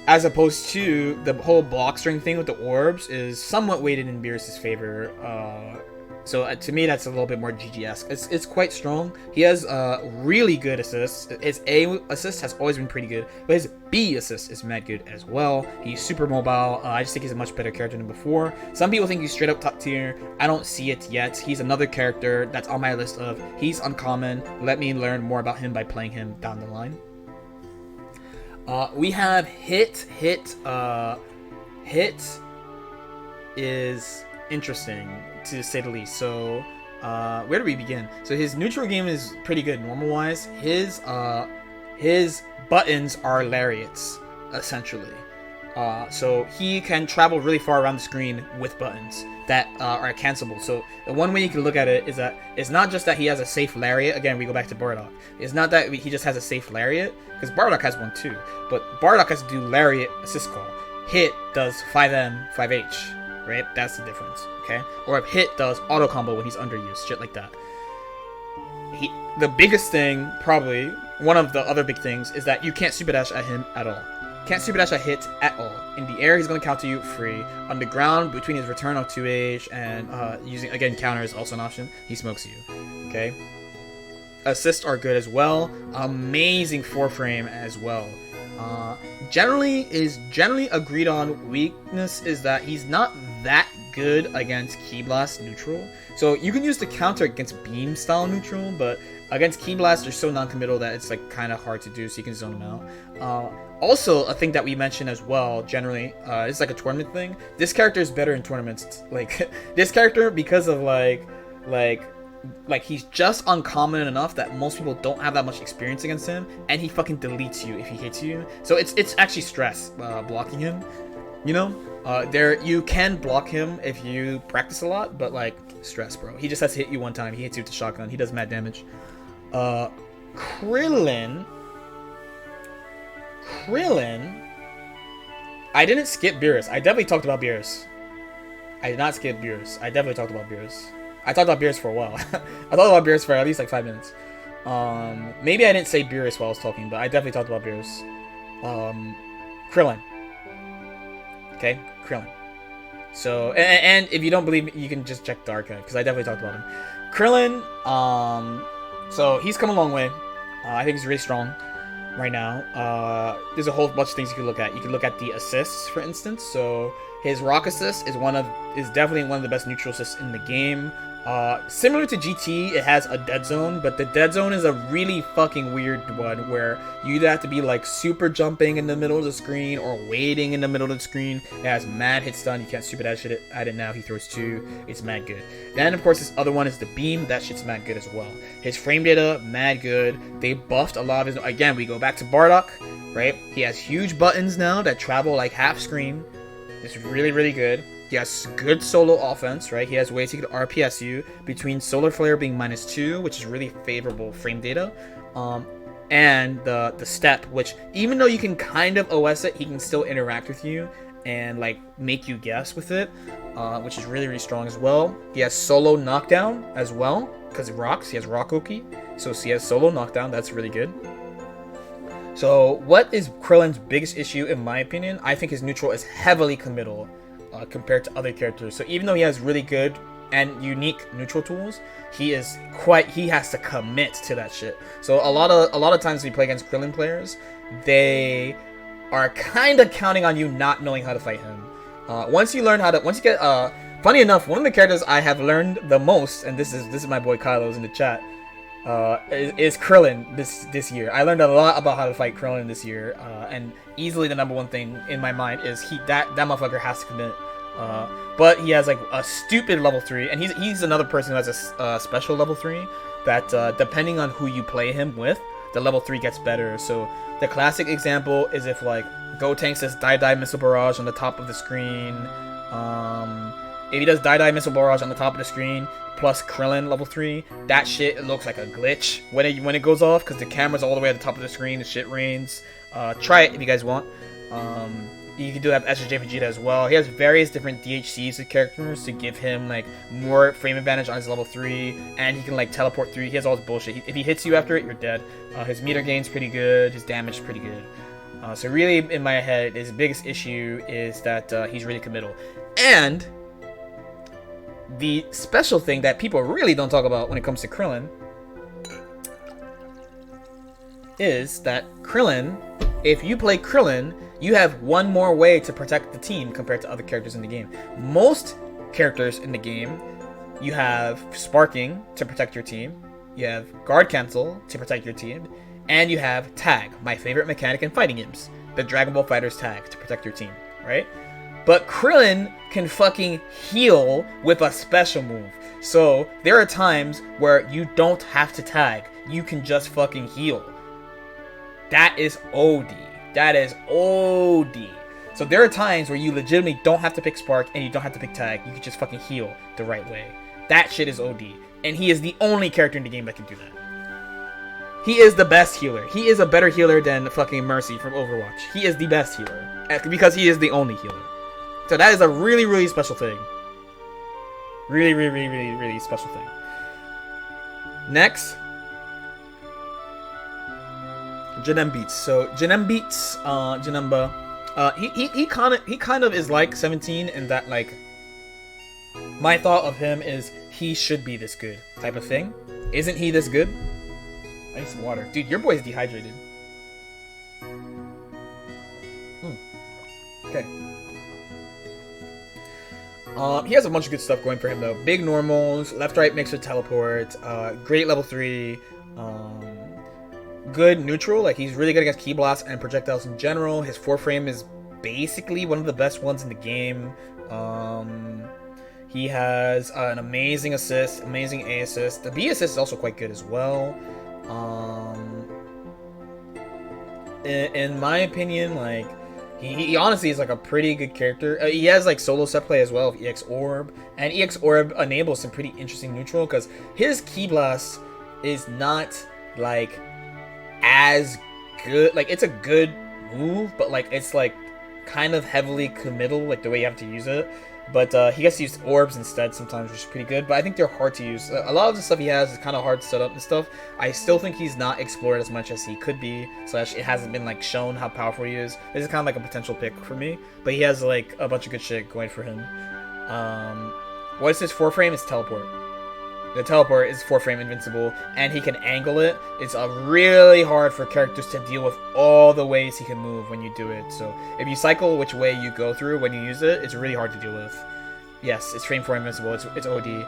As opposed to the whole block string thing with the orbs is somewhat weighted in Beerus's favor. So to me, that's a little bit more GG-esque. It's quite strong. He has really good assists. His A assist has always been pretty good, but his B assist is mad good as well. He's super mobile. I just think he's a much better character than before. Some people think he's straight up top tier. I don't see it yet. He's another character that's on my list of he's uncommon. Let me learn more about him by playing him down the line. We have Hit. Hit is interesting, to say the least. So where do we begin? So his neutral game is pretty good normal wise. His buttons are lariats, essentially. So he can travel really far around the screen with buttons that are cancelable. So the one way you can look at it is that it's not just that he has a safe lariat. Again, we go back to Bardock. It's not that he just has a safe lariat, because Bardock has one too. But Bardock has to do lariat assist call. Hit does 5M, 5H, right? That's the difference, okay? Or if Hit does auto combo when he's underused, shit like that. The biggest thing, probably, one of the other big things, is that you can't super dash at him at all. Can't super dash a Hit at all. In the air, he's going to counter you free. On the ground, between his return of 2H and using, again, counter is also an option, he smokes you. Okay? Assists are good as well. Amazing 4-frame as well. Generally agreed on weakness is that he's not that good against Ki Blast neutral. So you can use the counter against beam style neutral, but against Ki Blast they're so non-committal that it's like kind of hard to do, so you can zone them out. Also, a thing that we mentioned as well, generally, it's like a tournament thing. This character is better in tournaments. Like this character, because of like he's just uncommon enough that most people don't have that much experience against him, and he fucking deletes you if he hits you. So it's actually stress blocking him. You know, you can block him if you practice a lot, but like stress, bro. He just has to hit you one time. He hits you with the shotgun. He does mad damage. Krillin. I didn't skip Beerus. I definitely talked about Beerus. I did not skip Beerus. I definitely talked about Beerus. I talked about Beerus for a while. I thought about Beerus for at least like 5 minutes. Maybe I didn't say Beerus while I was talking, but I definitely talked about Beerus. Krillin. Okay, Krillin. So, and if you don't believe me, you can just check the archive, because I definitely talked about him. Krillin, so he's come a long way. I think he's really strong right now. There's a whole bunch of things you can look at. You can look at the assists, for instance. So his rock assist is definitely one of the best neutral assists in the game. Similar to GT, it has a dead zone, but the dead zone is a really fucking weird one where you either have to be like super jumping in the middle of the screen or waiting in the middle of the screen. It has mad hit stun. You can't super dash it at it now. He throws 2. It's mad good. Then of course this other one is the beam. That shit's mad good as well. His frame data, mad good. They buffed a lot of his. Again, we go back to Bardock, right? He has huge buttons now that travel like half screen. It's really, really good. He has good solo offense, right? He has ways he could RPS you between Solar Flare being -2, which is really favorable frame data, and the step, which even though you can kind of OS it, he can still interact with you and like make you guess with it, which is really, really strong as well. He has solo knockdown as well, because he rocks. He has Rock Oki, so he has solo knockdown. That's really good. So what is Krillin's biggest issue, in my opinion? I think his neutral is heavily committal. Compared to other characters. So even though he has really good and unique neutral tools, he has to commit to that shit. So a lot of times we play against Krillin players, they are kind of counting on you not knowing how to fight him. Once you get funny enough, one of the characters I have learned the most, and this is my boy Kylo's in the chat. is Krillin this year. I learned a lot about how to fight Krillin this year, and easily the number one thing in my mind is that motherfucker has to commit. But he has like a stupid level 3, and he's another person who has a special level 3 that depending on who you play him with, the level 3 gets better. So the classic example is if like Gotenks says Die Missile Barrage on the top of the screen. If he does Die Missile Barrage on the top of the screen plus Krillin level 3, that shit, it looks like a glitch when it goes off because the camera's all the way at the top of the screen. The shit rains. Try it if you guys want. You can do that with SSJ Vegeta as well. He has various different DHCs with characters to give him like more frame advantage on his level 3, and he can like teleport through. He has all his bullshit. If he hits you after it, you're dead. His meter gain's pretty good. His damage is pretty good. So really, in my head, his biggest issue is that he's really committal. And the special thing that people really don't talk about when it comes to Krillin is that Krillin, if you play Krillin, you have one more way to protect the team compared to other characters in the game. Most characters in the game, you have Sparking to protect your team, you have Guard Cancel to protect your team, and you have Tag, my favorite mechanic in fighting games, the Dragon Ball FighterZ tag to protect your team, right? But Krillin can fucking heal with a special move. So there are times where you don't have to tag. You can just fucking heal. That is OD. That is OD. So there are times where you legitimately don't have to pick Spark and you don't have to pick Tag. You can just fucking heal the right way. That shit is OD. And he is the only character in the game that can do that. He is the best healer. He is a better healer than fucking Mercy from Overwatch. He is the best healer. Because he is the only healer. So that is a really, really special thing. Really, really, really, really, really special thing. Next. Janem Beats. So Janem Beats, Janemba, he kind of is like 17 in that like my thought of him is he should be this good type of thing. Isn't he this good? I need some water. Dude, your boy's dehydrated. Okay. He has a bunch of good stuff going for him though. Big normals, left-right mix with teleport, great level 3, good neutral, like he's really good against key blasts and projectiles in general. His 4-frame is basically one of the best ones in the game. He has an amazing assist, amazing A assist. The B assist is also quite good as well. In my opinion, like he honestly is like a pretty good character. He has like solo set play as well with EX Orb, and EX Orb enables some pretty interesting neutral because his Key Blast is not like as good. Like it's a good move, but like it's like kind of heavily committal, like the way you have to use it. But he gets to use orbs instead sometimes, which is pretty good. But I think they're hard to use. A lot of the stuff he has is kind of hard to set up and stuff. I still think he's not explored as much as he could be. / it hasn't been like shown how powerful he is. This is kind of like a potential pick for me. But he has like a bunch of good shit going for him. What's his 4-frame? Is teleport. The teleport is 4-frame invincible, and he can angle it. It's really hard for characters to deal with all the ways he can move when you do it. So if you cycle which way you go through when you use it, it's really hard to deal with. Yes, it's frame 4 invincible. It's OD,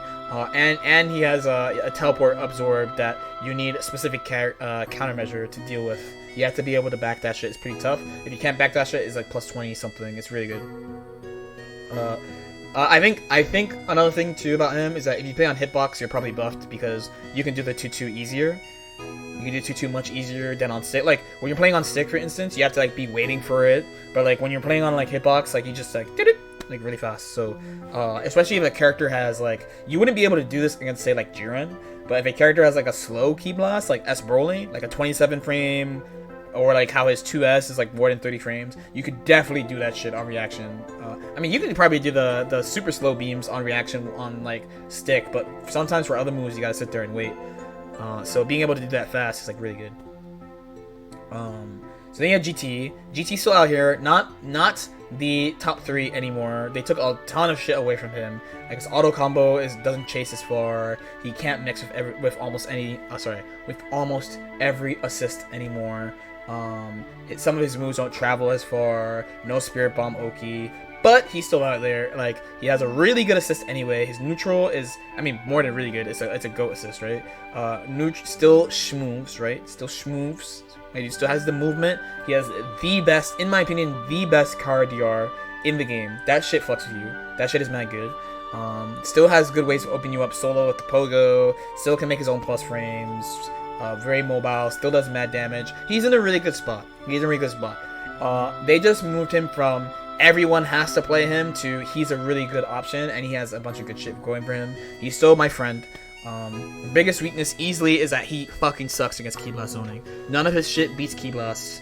and he has a teleport absorb that you need a specific countermeasure to deal with. You have to be able to backdash it. It's pretty tough. If you can't backdash it, it's like plus 20 something. It's really good. I think another thing too about him is that if you play on hitbox, you're probably buffed because you can do the 2-2 easier. You can do 2-2 much easier than on stick. Like when you're playing on stick, for instance, you have to like be waiting for it. But like when you're playing on like hitbox, like you just like really fast. So especially if a character has like, you wouldn't be able to do this against say like Jiren, but if a character has like a slow key blast like S Broly, like a 27 frame. Or like how his 2S is like more than 30 frames. You could definitely do that shit on reaction. I mean, you could probably do the super slow beams on reaction on like stick, but sometimes for other moves you gotta sit there and wait. So being able to do that fast is like really good. So then you have GT. GT's still out here, not the top 3 anymore. They took a ton of shit away from him. Like his auto combo doesn't chase as far. He can't mix with almost every assist anymore. Some of his moves don't travel as far. No Spirit Bomb Oki. but he's still out there. Like, he has a really good assist anyway. His neutral is, I mean, more than really good. It's a GOAT assist, right? Still schmoves, right? Still schmoves. He still has the movement. He has the best, in my opinion, the best car DR in the game. That shit fucks with you. That shit is mad good. Still has good ways to open you up solo with the pogo. Still can make his own plus frames. Very mobile. Still does mad damage. He's in a really good spot. They just moved him from everyone has to play him to he's a really good option, and he has a bunch of good shit going for him. He's still my friend. Biggest weakness easily is that he fucking sucks against Key Blast zoning. None of his shit beats Key Blast.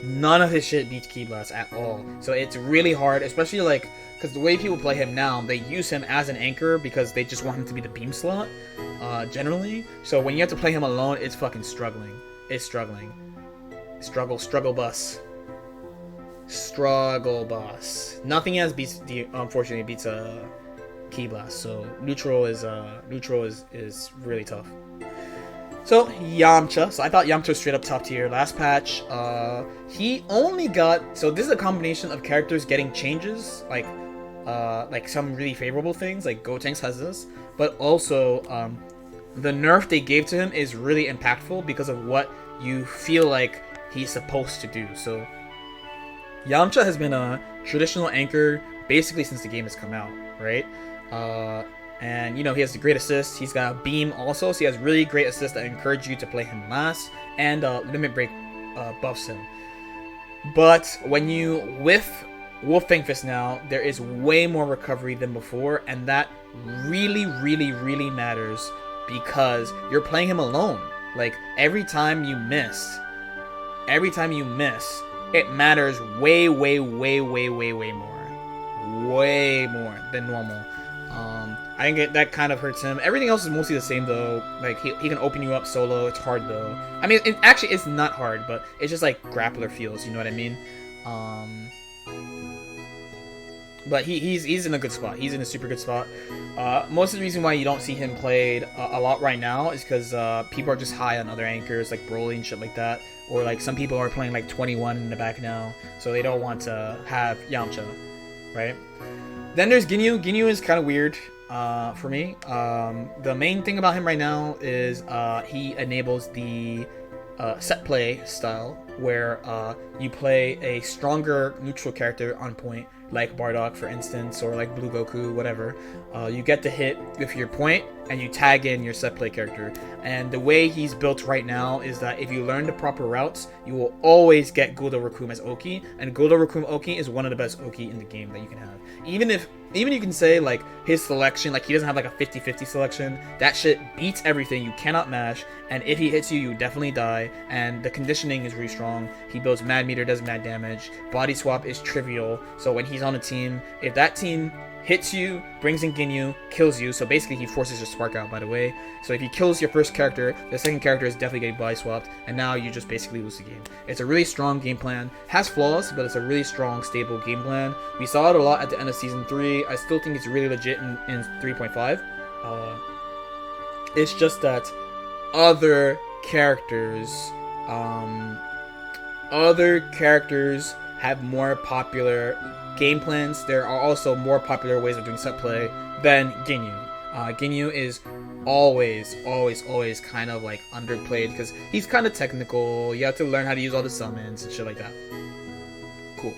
None of his shit beats Key Blast at all. So it's really hard, especially like, because the way people play him now, they use him as an anchor because they just want him to be the beam slot, generally. So when you have to play him alone, it's fucking struggling. It's struggling. Struggle bus. Struggle bus. Nothing else beats, unfortunately, beats Key Blast. So neutral is really tough. So Yamcha. So I thought Yamcha was straight up top tier. Last patch, he only got, so this is a combination of characters getting changes, like some really favorable things, like Gotenks has this, but also the nerf they gave to him is really impactful because of what you feel like he's supposed to do. So Yamcha has been a traditional anchor basically since the game has come out, right? And you know, he has the great assist. He's got a beam also, so he has really great assists that encourage you to play him last, and limit break buffs him. But when you whiff Wolf Fang Fist now, there is way more recovery than before, and that really matters because you're playing him alone. Like, every time you miss, it matters way more than normal. I think that kind of hurts him. Everything else is mostly the same though. Like, he can open you up solo. It's hard though. I mean, it's not hard, but it's just like grappler feels. You know what I mean? But he's in a good spot. He's in a super good spot. Most of the reason why you don't see him played a lot right now is because people are just high on other anchors like Broly and shit like that. Or like some people are playing like 21 in the back now, so they don't want to have Yamcha, right? Then there's Ginyu. Ginyu is kind of weird for me. The main thing about him right now is he enables the set play style where you play a stronger neutral character on point, like Bardock for instance, or like Blue Goku, whatever. You get to hit with your point and you tag in your set play character. And the way he's built right now is that if you learn the proper routes, you will always get Guldo Rakum as Oki, and Guldo Rakum Oki is one of the best Oki in the game that you can have. Even you can say like his selection, like he doesn't have like a 50-50 selection, that shit beats everything. You cannot mash, and if he hits you, you definitely die, and the conditioning is really strong. He builds mad meter, does mad damage. Body swap is trivial, so when he's on a team, if that team hits you, brings in Ginyu, kills you, so basically he forces your spark out, by the way. So if he kills your first character, the second character is definitely getting body swapped, and now you just basically lose the game. It's a really strong game plan. Has flaws, but it's a really strong, stable game plan. We saw it a lot at the end of Season 3. I still think it's really legit in 3.5. It's just that other characters have more popular game plans. There are also more popular ways of doing set play than Ginyu. Ginyu is always kind of like underplayed because he's kind of technical. You have to learn how to use all the summons and shit like that. Cool.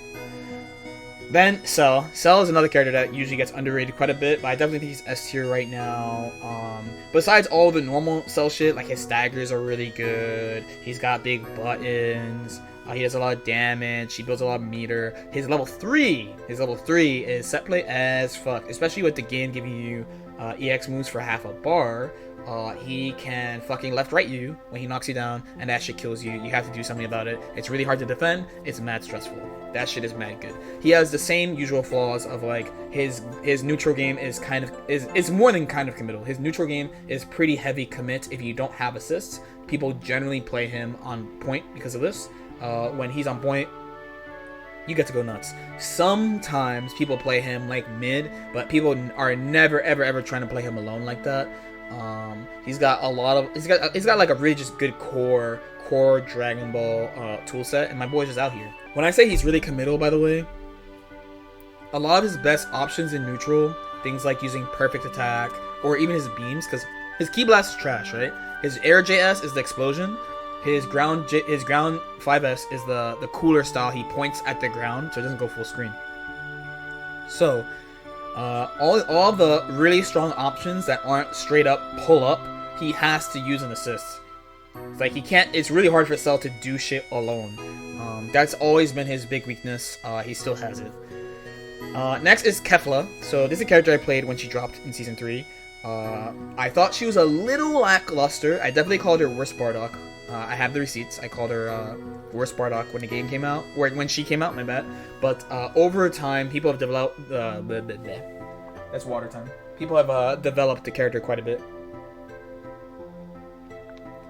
Then Cell. Cell is another character that usually gets underrated quite a bit, but I definitely think he's S tier right now. Besides all the normal Cell shit, like his staggers are really good. He's got big buttons. He does a lot of damage. He builds a lot of meter. His level 3 is set play as fuck. Especially with the game giving you EX moves for half a bar. He can fucking left-right you when he knocks you down, and that shit kills you. You have to do something about it. It's really hard to defend. It's mad stressful. That shit is mad good. He has the same usual flaws of like his neutral game is more than kind of committal. His neutral game is pretty heavy commit if you don't have assists. People generally play him on point because of this. When he's on point, you get to go nuts. Sometimes people play him like mid, but people are never ever trying to play him alone like that. He's got like a really just good core Dragon Ball tool set, and my boy's just out here. When I say he's really committal, by the way, a lot of his best options in neutral, things like using perfect attack or even his beams, because his Ki Blast is trash, right? His air JS is the explosion. His ground 5S is the cooler style. He points at the ground, so it doesn't go full screen. So, all the really strong options that aren't straight up pull up, he has to use an assist. It's like he can't. It's really hard for Cell to do shit alone. That's always been his big weakness. He still has it. Next is Kefla. So this is a character I played when she dropped in Season 3. I thought she was a little lackluster. I definitely called her worst Bardock. I have the receipts. I called her worst Bardock when the game came out, or when she came out, my bad. But over time, people have developed that's water time. People have developed the character quite a bit.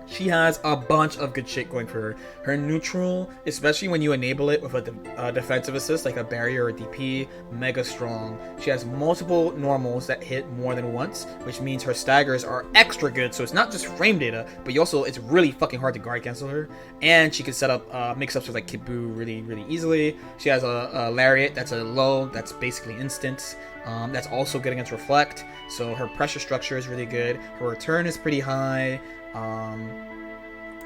She has a bunch of good shit going for her. Her neutral, especially when you enable it with a defensive assist like a barrier or DP, mega strong. She has multiple normals that hit more than once, which means her staggers are extra good. So it's not just frame data, but it's really fucking hard to guard cancel her. And she can set up mix-ups with like Kid Buu really easily. She has a lariat that's a low, that's basically instant. That's also good against reflect. So her pressure structure is really good. Her return is pretty high.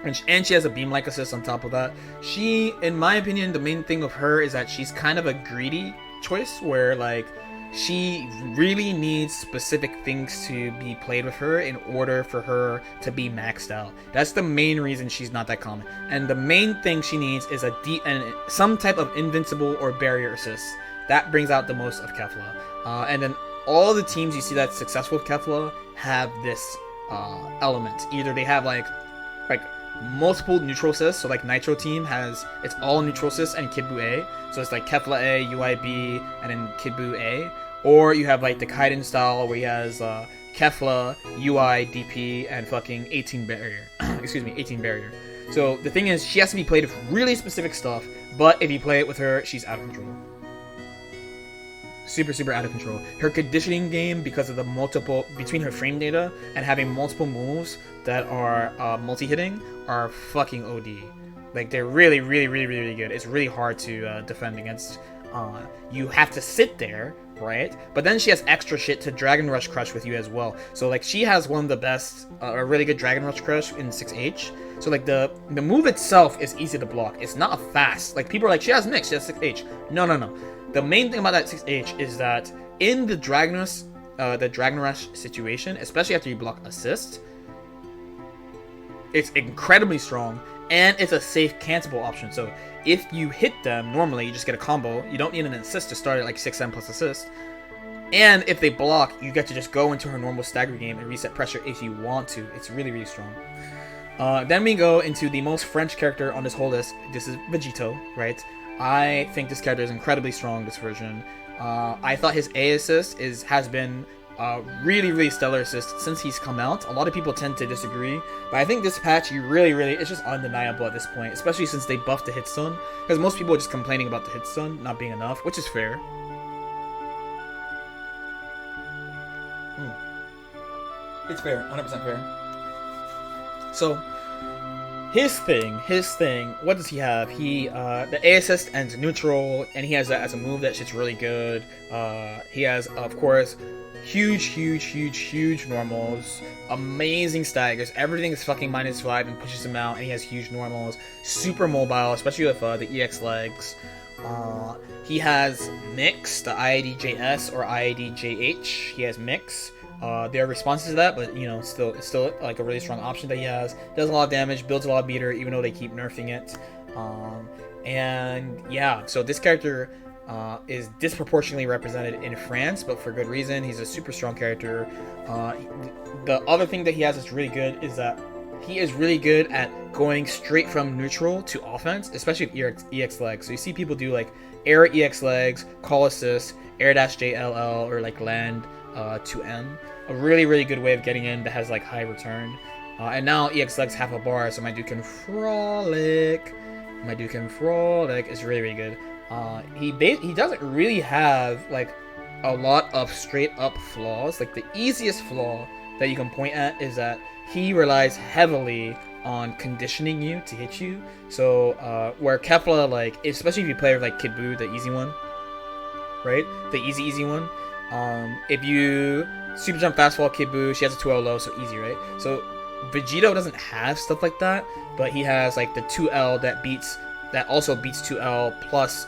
And she has a beam-like assist on top of that. She, in my opinion, the main thing of her is that she's kind of a greedy choice, where like she really needs specific things to be played with her in order for her to be maxed out. That's the main reason she's not that common. And the main thing she needs is some type of invincible or barrier assist. That brings out the most of Kefla. And then all the teams you see that's successful with Kefla have this element. Either they have like multiple neutral assists, so like Nitro team has it's all neutral assists and Kid Buu A, so it's like Kefla A, UIB, and then Kid Buu A, or you have like the Kaiden style where he has Kefla, UI, DP, and fucking 18 barrier. 18 barrier. So the thing is, she has to be played with really specific stuff, but if you play it with her, she's out of control. Super out of control. Her conditioning game, because of the multiple between her frame data and having multiple moves that are multi-hitting, are fucking OD. Like they're really good. It's really hard to defend against. You have to sit there, right? But then she has extra shit to Dragon Rush Crush with you as well. So like she has one of the best, a really good Dragon Rush Crush in 6H. So like the move itself is easy to block. It's not fast. Like people are like, she has mix, she has 6H. No. The main thing about that 6H is that in the Dragon Rush situation, especially after you block assist, it's incredibly strong, and it's a safe cancelable option. So if you hit them, normally you just get a combo. You don't need an assist to start at like 6M plus assist. And if they block, you get to just go into her normal stagger game and reset pressure if you want to. It's really strong. Then we go into the most French character on this whole list. This is Vegito, right? I think this character is incredibly strong, this version. I thought his A assist has been really stellar assist since he's come out. A lot of people tend to disagree, but I think this patch, it's just undeniable at this point, especially since they buffed the hit stun, because most people are just complaining about the hit stun not being enough, which is fair. It's fair, 100% fair. So, his thing, what does he have? The A assist ends neutral, and he has that as a move that shit's really good. He has, of course, huge normals, amazing staggers, everything is fucking -5 and pushes him out, and he has huge normals, super mobile, especially with the EX legs. He has mix, the IIDJS or IIDJH, he has mix. There are responses to that, but it's still like a really strong option that he has. Does a lot of damage, builds a lot of meter, even though they keep nerfing it. And yeah, so this character is disproportionately represented in France, but for good reason. He's a super strong character. The other thing that he has that's really good is that he is really good at going straight from neutral to offense, especially with EX legs. So you see people do like air EX legs, call assist, air dash JLL, or like land to M. A really good way of getting in that has like high return. And now EX legs half a bar, so my dude can frolic. It's really good. He doesn't really have like a lot of straight up flaws. Like the easiest flaw that you can point at is that he relies heavily on conditioning you to hit you. So where Kefla, like especially if you play with like Kid Buu, the easy one, right? The easy one. If you super jump, fast fall, kid boo, she has a 2L low, so easy, right? So Vegito doesn't have stuff like that, but he has like the 2L that also beats 2L plus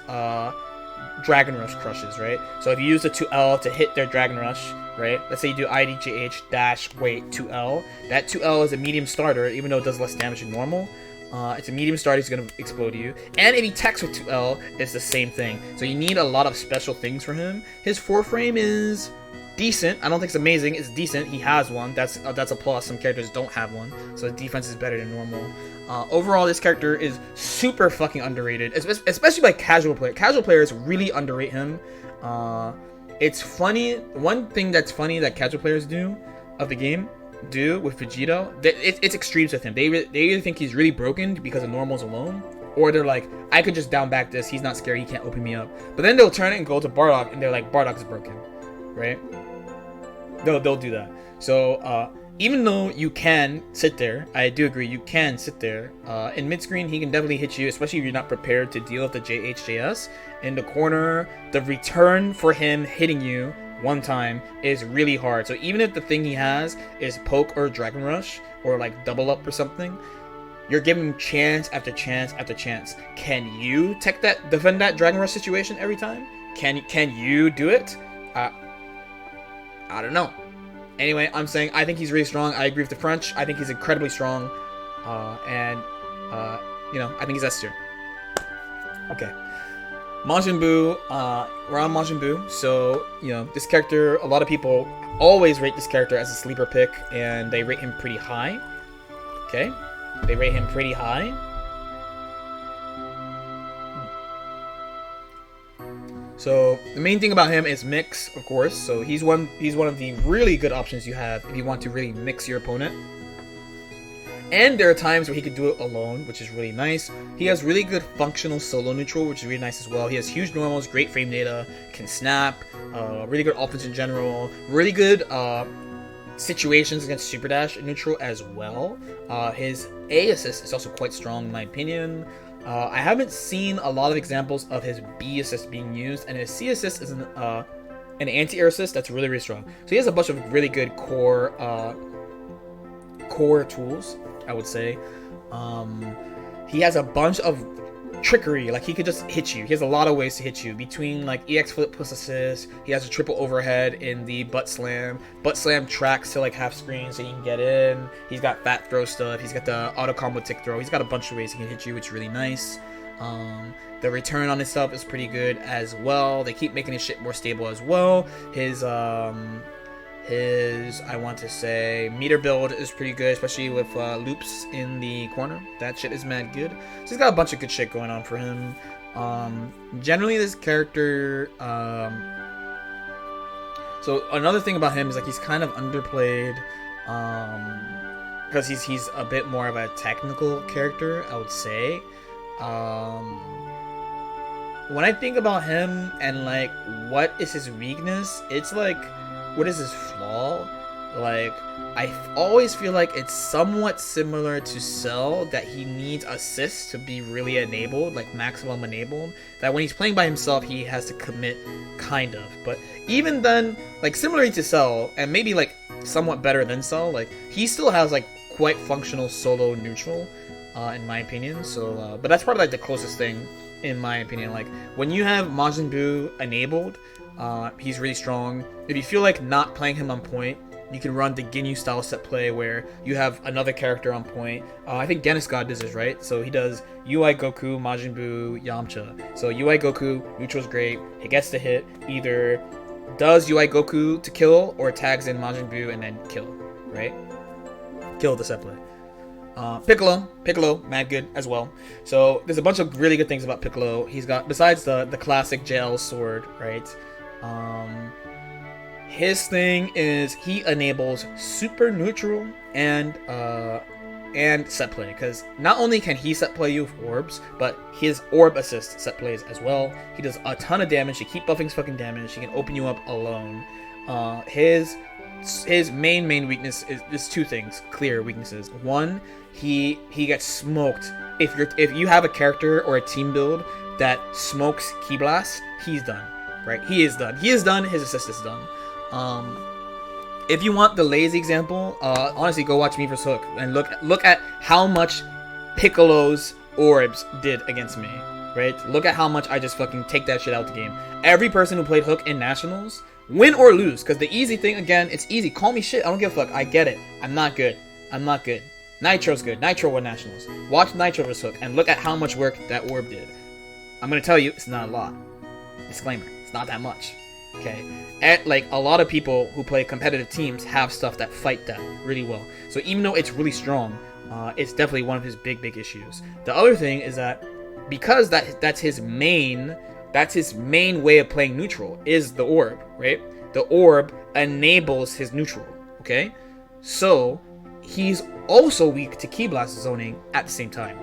Dragon Rush crushes, right? So if you use the 2L to hit their Dragon Rush, right? Let's say you do IDJH dash wait 2L. That 2L is a medium starter, even though it does less damage than normal. It's a medium starter, he's gonna explode you. And if he techs with 2L, it's the same thing. So you need a lot of special things for him. His 4-frame is decent. I don't think it's amazing. It's decent. He has one. That's a plus. Some characters don't have one, so his defense is better than normal. Overall, this character is super fucking underrated, especially by casual players. Casual players really underrate him. It's funny. One thing that's funny that casual players do of the game with Vegito, it's extremes with him. They either think he's really broken because of normals alone, or they're like, I could just down back this. He's not scary. He can't open me up. But then they'll turn it and go to Bardock, and they're like, Bardock is broken, right? They'll do that. So even though you can sit there, I do agree, you can sit there. In mid-screen, he can definitely hit you, especially if you're not prepared to deal with the JHJS. In the corner, the return for him hitting you one time is really hard. So even if the thing he has is poke or Dragon Rush, or like double up or something, you're giving him chance after chance after chance. Can you defend that Dragon Rush situation every time? Can you do it? I don't know. Anyway, I'm saying I think he's really strong. I agree with the French. I think he's incredibly strong. You know, I think he's S tier. Okay. Majin Buu, we're on Majin Buu. So, you know, this character, a lot of people always rate this character as a sleeper pick, and they rate him pretty high. Okay? They rate him pretty high. So the main thing about him is mix, of course. So he's one of the really good options you have if you want to really mix your opponent. And there are times where he could do it alone, which is really nice. He has really good functional solo neutral, which is really nice as well. He has huge normals, great frame data, can snap, really good offense in general, really good situations against Super Dash in neutral as well. His A assist is also quite strong in my opinion. I haven't seen a lot of examples of his B assist being used, and his C assist is an anti-air assist that's really, really strong. So he has a bunch of really good core tools, I would say. He has a bunch of trickery, like he could just hit you. He has a lot of ways to hit you between like EX flip plus assist. He has a triple overhead in the butt slam. Butt slam tracks to like half screen so you can get in. He's got fat throw stuff. He's got the auto combo tick throw. He's got a bunch of ways he can hit you, which is really nice. The return on his stuff is pretty good as well. They keep making his shit more stable as well. His I want to say meter build is pretty good, especially with loops in the corner. That shit is mad good. So he's got a bunch of good shit going on for him. Generally this character, so another thing about him is like he's kind of underplayed, because he's a bit more of a technical character, I would say. When I think about him and like what is his weakness, it's like, what is his flaw? Like, I always feel like it's somewhat similar to Cell, that he needs assists to be really enabled, like maximum enabled. That when he's playing by himself, he has to commit, kind of. But even then, like similarly to Cell, and maybe like somewhat better than Cell, like he still has like quite functional solo neutral, in my opinion. So, but that's probably like the closest thing, in my opinion. Like when you have Majin Buu enabled, he's really strong. If you feel like not playing him on point, you can run the Ginyu style set play where you have another character on point. I think Dennis God does this, right? So he does UI Goku, Majin Buu, Yamcha. So UI Goku, neutral's great. He gets the hit, either does UI Goku to kill or tags in Majin Buu and then kill, right? Kill the set play. Piccolo, mad good as well. So there's a bunch of really good things about Piccolo. He's got, besides the classic jail sword, right? His thing is he enables super neutral and set play, because not only can he set play you with orbs, but his orb assist set plays as well. He does a ton of damage. He keep buffing his fucking damage. He can open you up alone. His main weakness is two things, clear weaknesses. One, he gets smoked. If you have a character or a team build that smokes Key Blast, he's done. right? He is done. He is done. His assist is done. If you want the lazy example, honestly, go watch me vs Hook and look at how much Piccolo's orbs did against me, right? Look at how much I just fucking take that shit out the game. Every person who played Hook in Nationals, win or lose, because the easy thing, again, it's easy. Call me shit. I don't give a fuck. I get it. I'm not good. I'm not good. Nitro's good. Nitro won Nationals. Watch Nitro vs Hook and look at how much work that orb did. I'm gonna tell you, it's not a lot. Disclaimer, it's not that much. Okay, and like a lot of people who play competitive teams have stuff that fight that really well. So even though it's really strong, it's definitely one of his big issues. The other thing is that because that's his main way of playing neutral is the orb, right? The orb enables his neutral. Okay, so he's also weak to Ki Blast zoning at the same time.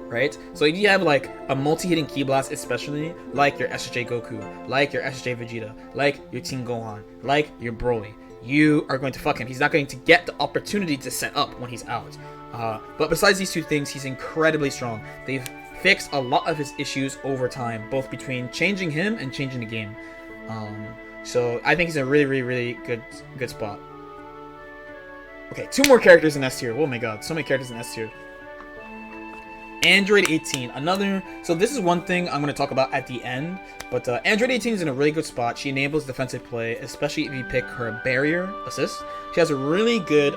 Right? So if you have like a multi-hitting Ki Blast, especially like your SSJ Goku, like your SSJ Vegeta, like your Team Gohan, like your Broly, you are going to fuck him. He's not going to get the opportunity to set up when he's out. But besides these two things, he's incredibly strong. They've fixed a lot of his issues over time, both between changing him and changing the game. So I think he's a really good spot. Okay, 2 more characters in S tier. Oh my god, so many characters in S tier. Android 18, so this is one thing I'm going to talk about at the end, but Android 18 is in a really good spot. She enables defensive play, especially if you pick her barrier assist. She has a really good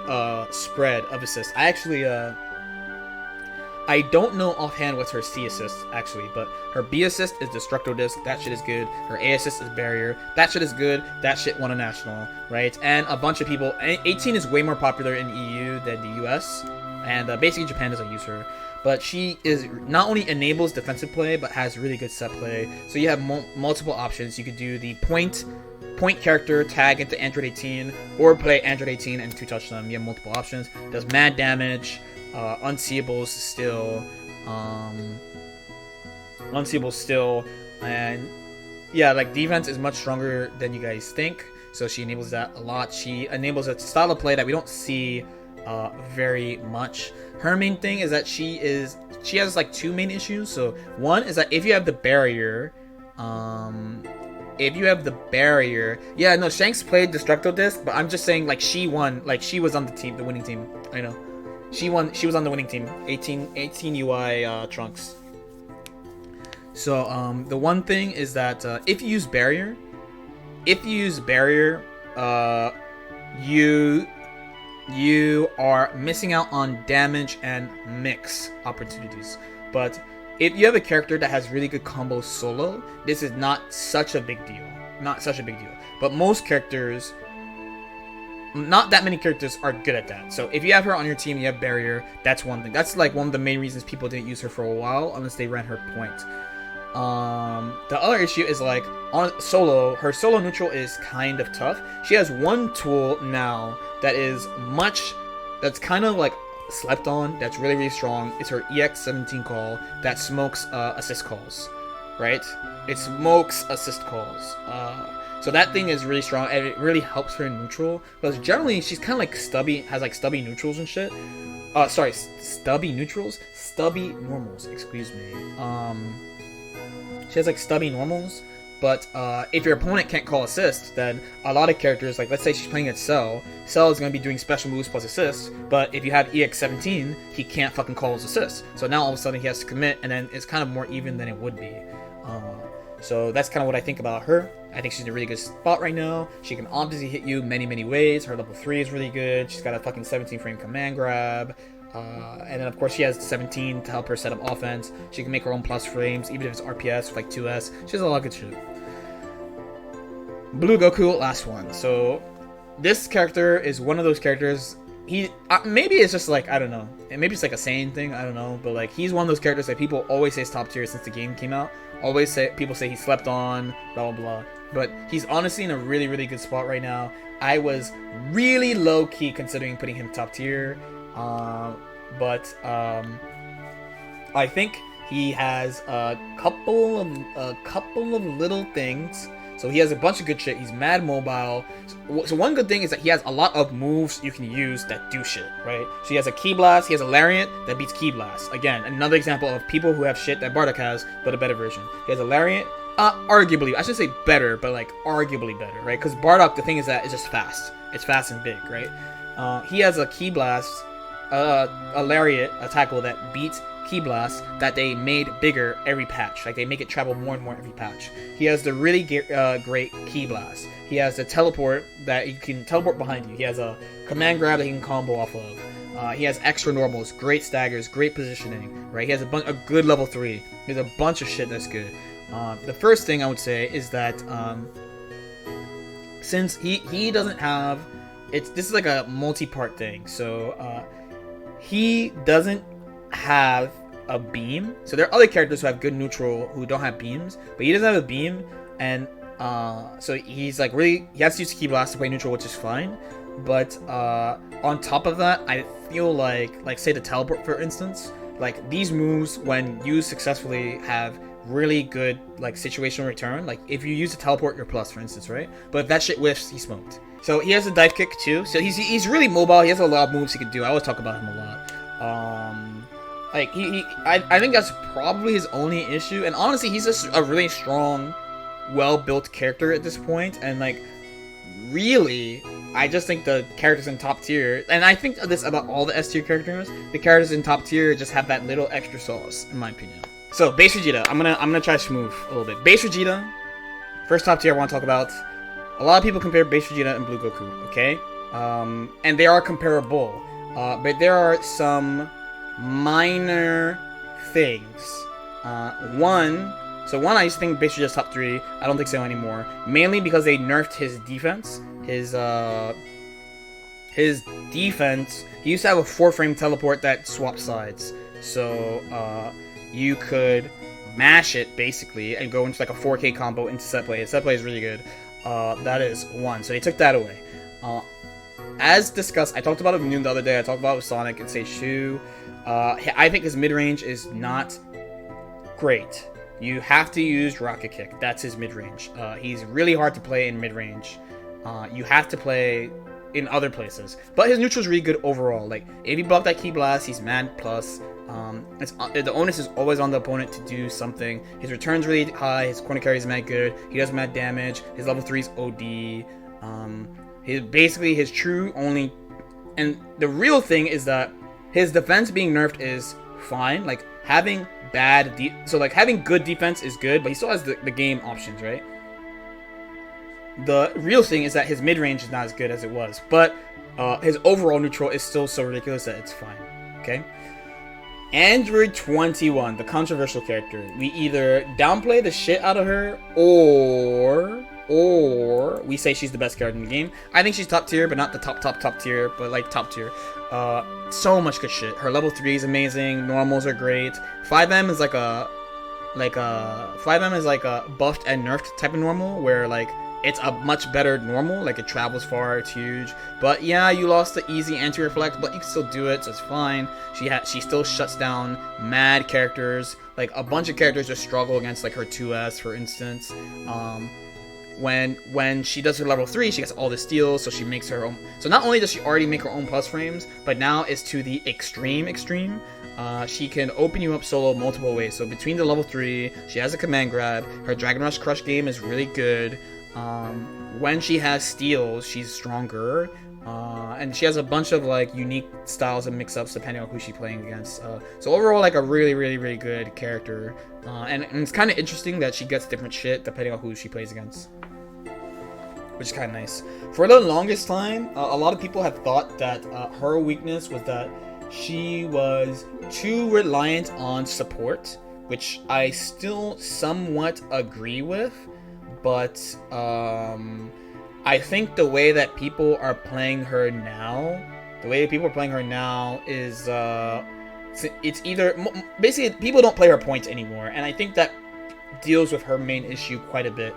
spread of assists. I actually, I don't know offhand what's her C assist, actually, but her B assist is Destructo Disc. That shit is good. Her A assist is Barrier. That shit is good. That shit won a national, right? And a bunch of people, 18 is way more popular in EU than the US, and basically Japan doesn't use her. But she is not only enables defensive play, but has really good set play. So you have multiple options. You could do the point character, tag into Android 18, or play Android 18 and 2-touch them. You have multiple options. Does mad damage, unseeables still, and yeah, like defense is much stronger than you guys think. So she enables that a lot. She enables a style of play that we don't see very much. Her main thing is that she has like 2 main issues. So one is that if you have the barrier, yeah, no, Shanks played Destructo Disc, but I'm just saying like she won, like she was on the winning team. I know she was on the winning team. 18 UI Trunks. So the one thing is that if you use barrier, you are missing out on damage and mix opportunities. But if you have a character that has really good combos solo, this is not such a big deal. But most characters, not that many characters are good at that. So if you have her on your team, you have barrier, that's one thing. That's like one of the main reasons people didn't use her for a while unless they ran her point. The other issue is like on solo, her solo neutral is kind of tough. She has one tool now that's kind of like slept on, that's really strong. It's her EX17 call that smokes assist calls, right? It smokes assist calls. So that thing is really strong and it really helps her in neutral, because generally she's kind of like has like stubby neutrals and shit. Stubby normals, excuse me. She has like stubby normals, but if your opponent can't call assist, then a lot of characters, like let's say she's playing at Cell is going to be doing special moves plus assists, but if you have EX17, he can't fucking call his assists. So now all of a sudden he has to commit, and then it's kind of more even than it would be. So that's kind of what I think about her. I think she's in a really good spot right now. She can obviously hit you many ways. Her level 3 is really good. She's got a fucking 17 frame command grab. And then of course she has 17 to help her set up offense. She can make her own plus frames, even if it's RPS with like 2S. She has a lot of good shit. Blue Goku, last one. So this character is one of those characters. He maybe it's just like, I don't know, maybe it's like a saying thing, I don't know, but like he's one of those characters that people always say is top tier since the game came out. People say he slept on, blah blah, but he's honestly in a really good spot right now. I was really low key considering putting him top tier. But I think he has a couple of little things. So he has a bunch of good shit. He's mad mobile. So one good thing is that he has a lot of moves you can use that do shit, right? So he has a Ki Blast, he has a Lariat that beats Ki Blast. Again, another example of people who have shit that Bardock has, but a better version. He has a Lariat, Arguably, I should say better, but like arguably better, right? Because Bardock, the thing is that it's just fast. It's fast and big, right? He has a Ki Blast, a Lariat, a tackle that beats Ki Blast that they made bigger every patch. Like they make it travel more and more every patch. He has the really great Ki Blast. He has the teleport that you can teleport behind you. He has a command grab that he can combo off of. He has extra normals, great staggers, great positioning, right? He has a good level 3. He has a bunch of shit that's good. The first thing I would say is that since he doesn't have, this is like a multi-part thing. So he doesn't have a beam. So there are other characters who have good neutral who don't have beams, but he doesn't have a beam, and so he's like he has to use Ki Blast to play neutral, which is fine. But on top of that, I feel like say the teleport, for instance, like these moves when used successfully have really good like situational return. Like if you use a teleport, you're plus, for instance, right? But if that shit whiffs, he smoked. So he has a dive kick too. So he's really mobile. He has a lot of moves he can do. I always talk about him a lot. Like I think that's probably his only issue. And honestly, he's just a really strong, well-built character at this point. And like really, I just think the characters in top tier, and I think this about all the S tier characters, the characters in top tier just have that little extra sauce, in my opinion. So base Vegeta, I'm gonna try smooth a little bit. Base Vegeta, first top tier I want to talk about. A lot of people compare base Vegeta and Blue Goku, okay? And they are comparable, but there are some minor things. One, I used to think base Vegeta's top 3. I don't think so anymore. Mainly because they nerfed his defense. His defense. He used to have a 4-frame teleport that swapped sides. So you could mash it basically and go into like a 4K combo into set play. Set play is really good. That is one. So they took that away. As discussed, I talked about it with Noon the other day. I talked about it with Sonic and Seishu. I think his mid-range is not great. You have to use Rocket Kick. That's his mid-range. He's really hard to play in mid-range. You have to play in other places. But his neutral is really good overall. Like, if you block that Ki Blast, he's mad plus. The onus is always on the opponent to do something. His return's really high. His corner carry is mad good. He does mad damage. His level 3 is OD. His true only... And the real thing is that his defense being nerfed is fine. Like, having having good defense is good, but he still has the game options, right? The real thing is that his mid-range is not as good as it was, but his overall neutral is still so ridiculous that it's fine, okay? Android 21, the controversial character. We either downplay the shit out of her, or we say she's the best character in the game. I think she's top tier, but not the top tier, but like top tier. So much good shit. Her level 3 is amazing. Normals are great. 5M is like a buffed and nerfed type of normal, where like it's a much better normal. Like it travels far, it's huge. But yeah, you lost the easy anti-reflect, but you can still do it, so it's fine. She still shuts down mad characters. Like a bunch of characters just struggle against like her 2S, for instance. When she does her level 3, she gets all the steals, so she makes her own. So not only does she already make her own plus frames, but now it's to the extreme. She can open you up solo multiple ways. So between the level 3, she has a command grab. Her Dragon Rush Crush game is really good. When she has steals, she's stronger. And she has a bunch of like unique styles and mix-ups depending on who she's playing against. So overall, like a really, really, really good character. And it's kind of interesting that she gets different shit depending on who she plays against, which is kind of nice. For the longest time, a lot of people have thought that her weakness was that she was too reliant on support, which I still somewhat agree with. But I think the way that people are playing her now, is it's either basically people don't play her points anymore, and I think that deals with her main issue quite a bit.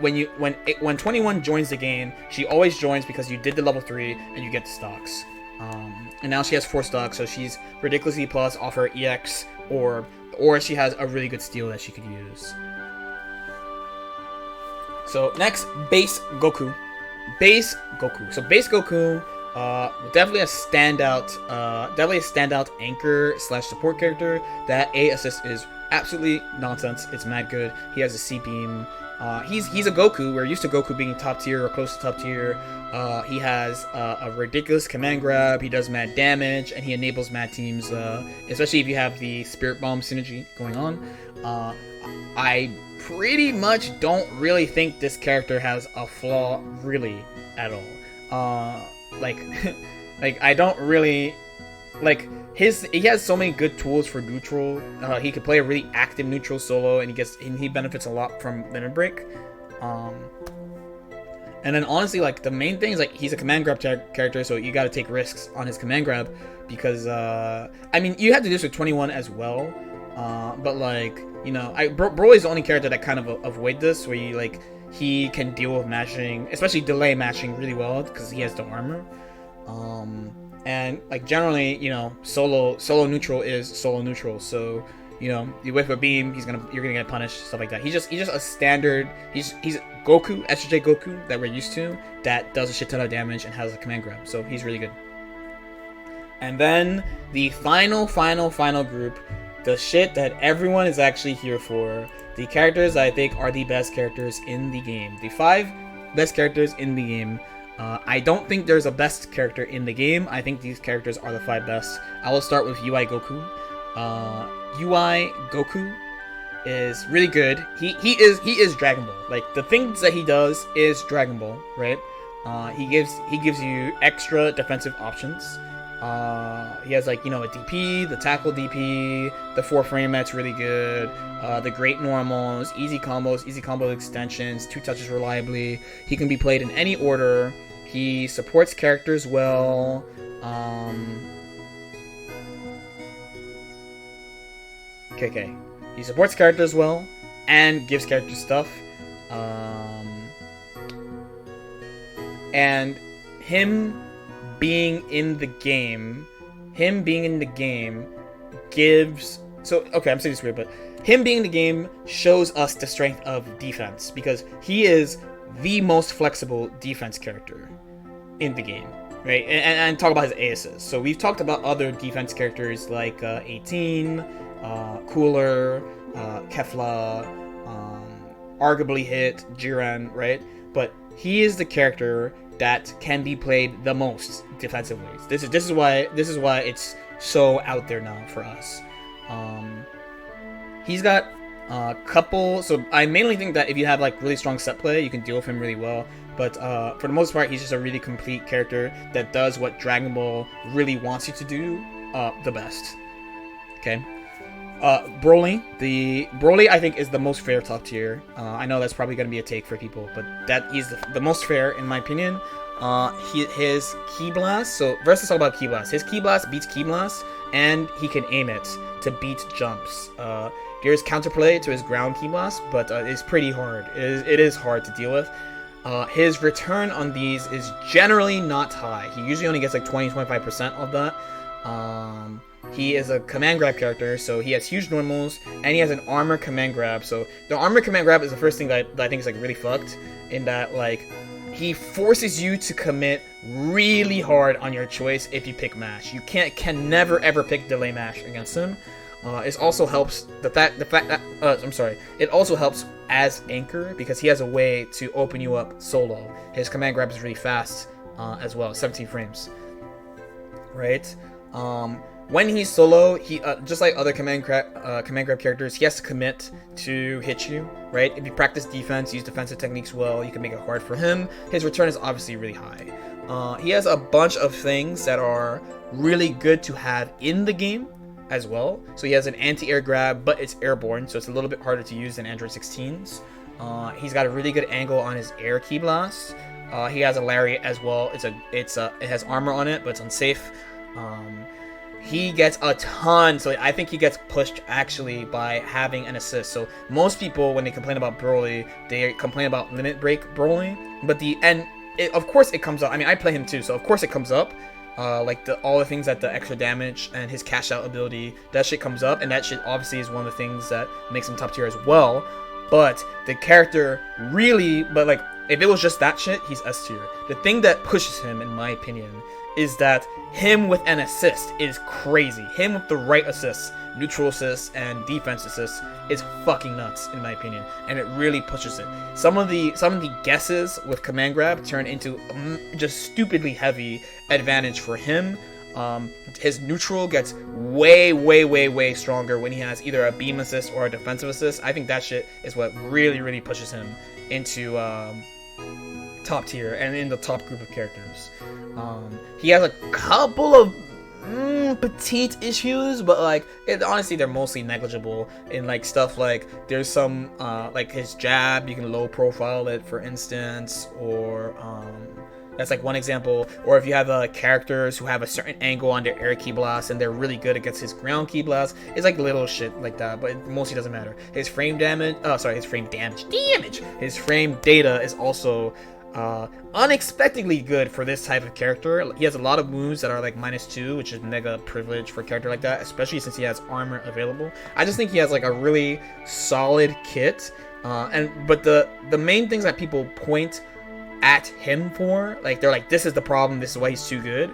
When 21 joins the game, she always joins because you did the level 3 and you get the stocks. And now she has 4 stocks, so she's ridiculously plus off her EX, or she has a really good steal that she could use. So next, Base Goku. So Base Goku, definitely a standout anchor / support character. That A assist is absolutely nonsense. It's mad good. He has a C beam. He's a Goku. We're used to Goku being top tier or close to top tier. He has a ridiculous command grab. He does mad damage, and he enables mad teams, especially if you have the Spirit Bomb synergy going on. I pretty much don't really think this character has a flaw really at all. Like I don't really like he has so many good tools for neutral. He could play a really active neutral solo, and he benefits a lot from limit break. And then honestly, like the main thing is like he's a command grab character, so you got to take risks on his command grab because I mean you have to do this with 21 as well. But like Broly's the only character that kind of avoid this, where he can deal with mashing, especially delay mashing really well because he has the armor. And like generally, solo neutral is solo neutral. So you whiff a beam, you're gonna get punished, stuff like that. He's just a standard. He's Goku, SJ Goku that we're used to, that does a shit ton of damage and has a command grab. So he's really good. And then the final group, the shit that everyone is actually here for, the characters I think are the best characters in the game. The 5 best characters in the game. I don't think there's a best character in the game. I think these characters are the 5 best. I will start with UI Goku. UI Goku is really good. He is Dragon Ball. Like the things that he does is Dragon Ball, right? He gives you extra defensive options. He has a DP, the tackle DP, the 4 frame that's really good, the great normals, easy combos, easy combo extensions, 2 touches reliably. He can be played in any order. He supports characters well. Okay. He supports characters well and gives characters stuff. And him being in the game gives... So, okay, I'm saying this weird, but him being in the game shows us the strength of defense, because he is the most flexible defense character in the game, right? And talk about his ASs. So we've talked about other defense characters like 18, Cooler, Kefla, arguably hit, Jiren, right? But he is the character that can be played the most defensively. This is why it's so out there now for us. He's got a couple. So I mainly think that if you have really strong set play, you can deal with him really well. But for the most part, he's just a really complete character that does what Dragon Ball really wants you to do the best. Okay. Broly I think is the most fair top tier. I know that's probably going to be a take for people, but that is the most fair in my opinion. His Ki Blast, so first let's talk about Ki Blast. His Ki Blast beats Ki Blast, and he can aim it to beat jumps. There's counterplay to his ground Ki Blast, but it's pretty hard. It is hard to deal with. His return on these is generally not high. He usually only gets 20-25% of that. He is a command grab character, so he has huge normals, and he has an armor command grab. So the armor command grab is the first thing that I think is really fucked, in that he forces you to commit really hard on your choice if you pick mash. You can never ever pick delay mash against him. It also helps it also helps as anchor, because he has a way to open you up solo. His command grab is really fast as well, 17 frames. Right? When he's solo, he just like other command grab characters, he has to commit to hit you, right? If you practice defense, use defensive techniques well, you can make it hard for him. His return is obviously really high. He has a bunch of things that are really good to have in the game as well. So he has an anti-air grab, but it's airborne, so it's a little bit harder to use than Android 16s. He's got a really good angle on his air Ki Blast. He has a lariat as well. It has armor on it, but it's unsafe. He gets a ton, so I think he gets pushed actually by having an assist. So most people, when they complain about Broly, they complain about limit break Broly, but of course it comes up. I mean, I play him too, so of course it comes up. All the things that the extra damage and his cash out ability, that shit comes up, and that shit obviously is one of the things that makes him top tier as well. But the character really, If it was just that shit, he's S tier. The thing that pushes him, in my opinion, is that him with an assist is crazy. Him with the right assists, neutral assists, and defense assists is fucking nuts, in my opinion, and it really pushes it. Some of the guesses with command grab turn into just stupidly heavy advantage for him. His neutral gets way stronger when he has either a beam assist or a defensive assist. I think that shit is what really pushes him into top tier and in the top group of characters. He has a couple of petite issues, but like honestly they're mostly negligible in like stuff like there's some like his jab, you can low profile it, for instance, or that's like one example. Or if you have characters who have a certain angle on their air ki blast and they're really good against his ground ki blast, it's like little shit like that, but it mostly doesn't matter. His frame damage, his frame data is also unexpectedly good for this type of character. He has a lot of moves that are like -2, which is mega privilege for a character like that, especially since he has armor available. I just think he has like a really solid kit, but the main things that people point at him for, like they're like, this is the problem, this is why he's too good,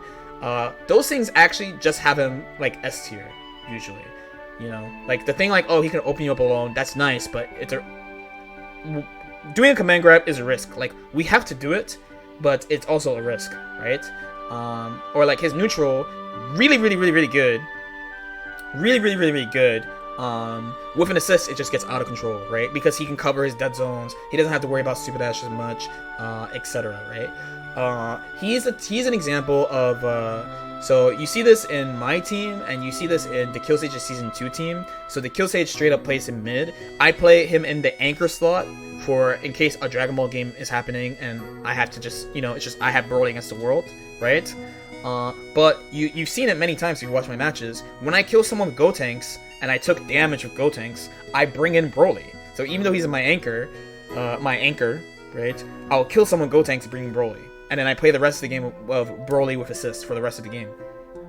those things actually just have him like S tier usually, you know, like the thing like, oh, he can open you up alone, that's nice, but doing a command grab is a risk. Like, we have to do it, but it's also a risk, right? Or like his neutral, really good, really good. With an assist, it just gets out of control, right? Because he can cover his dead zones. He doesn't have to worry about stupid dash as much, etc. Right? He's an example of. So you see this in my team, and you see this in the Kill Sage Season 2 team. So the Kill Sage straight up plays him mid. I play him in the anchor slot for in case a Dragon Ball game is happening, and I have to just, you know, it's just I have Broly against the world, right? But you've seen it many times if you watch my matches. When I kill someone with Gotenks, and I took damage with Gotenks, I bring in Broly. So even though he's in my anchor, right? I'll kill someone with Gotenks and bring in Broly. And then I play the rest of the game of Broly with assists for the rest of the game,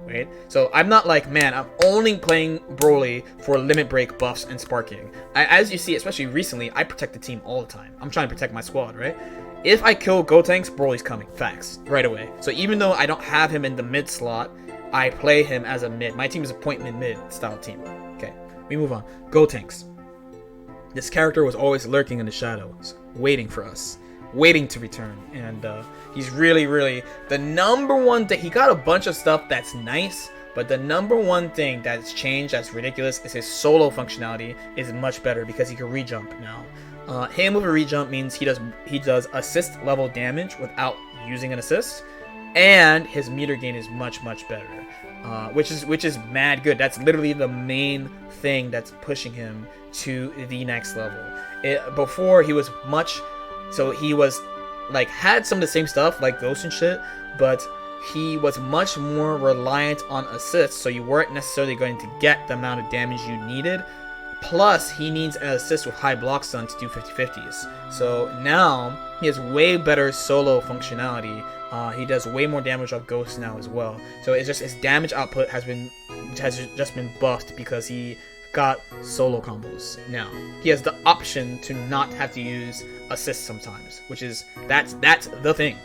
right? So I'm not like, man, I'm only playing Broly for limit break buffs and sparking. As you see, especially recently, I protect the team all the time. I'm trying to protect my squad, right? If I kill Gotenks, Broly's coming. Facts. Right away. So even though I don't have him in the mid slot, I play him as a mid. My team is a point mid style team. Okay, we move on. Gotenks. This character was always lurking in the shadows, waiting for us, waiting to return. And he's really the number one thing. He got a bunch of stuff that's nice, but the number one thing that's changed that's ridiculous is his solo functionality is much better because he can rejump now. Him with a rejump means he does assist level damage without using an assist, and his meter gain is much better, which is mad good. That's literally the main thing that's pushing him to the next level. Before he was like had some of the same stuff like Ghost and shit, but he was much more reliant on assists, so you weren't necessarily going to get the amount of damage you needed. Plus, he needs an assist with high block stun to do 50/50s. So now he has way better solo functionality. He does way more damage off Ghost now as well. So it's just his damage output has just been buffed because he got solo combos now. He has the option to not have to use assists sometimes, which is that's the thing.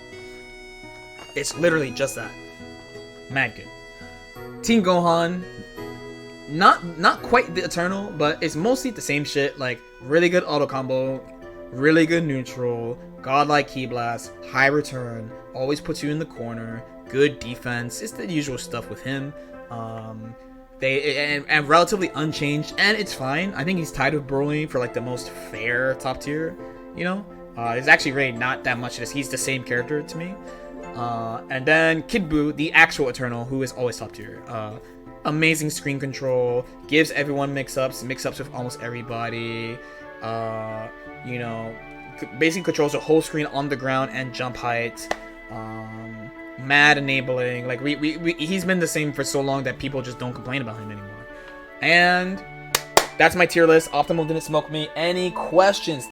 It's literally just that. Mad good. Team Gohan. Not quite the Eternal, but it's mostly the same shit. Like really good auto combo, really good neutral, godlike ki blast, high return, always puts you in the corner, good defense. It's the usual stuff with him. And relatively unchanged, and it's fine. I think he's tied with Broly for like the most fair top tier. You know, it's actually really not that much. He's the same character to me. And then Kid Buu, the actual Eternal, who is always top tier. Amazing screen control, gives everyone mix-ups with almost everybody. You know, basically controls the whole screen on the ground and jump height. Mad enabling. Like he's been the same for so long that people just don't complain about him anymore. And that's my tier list. Optimal didn't smoke me. Any questions?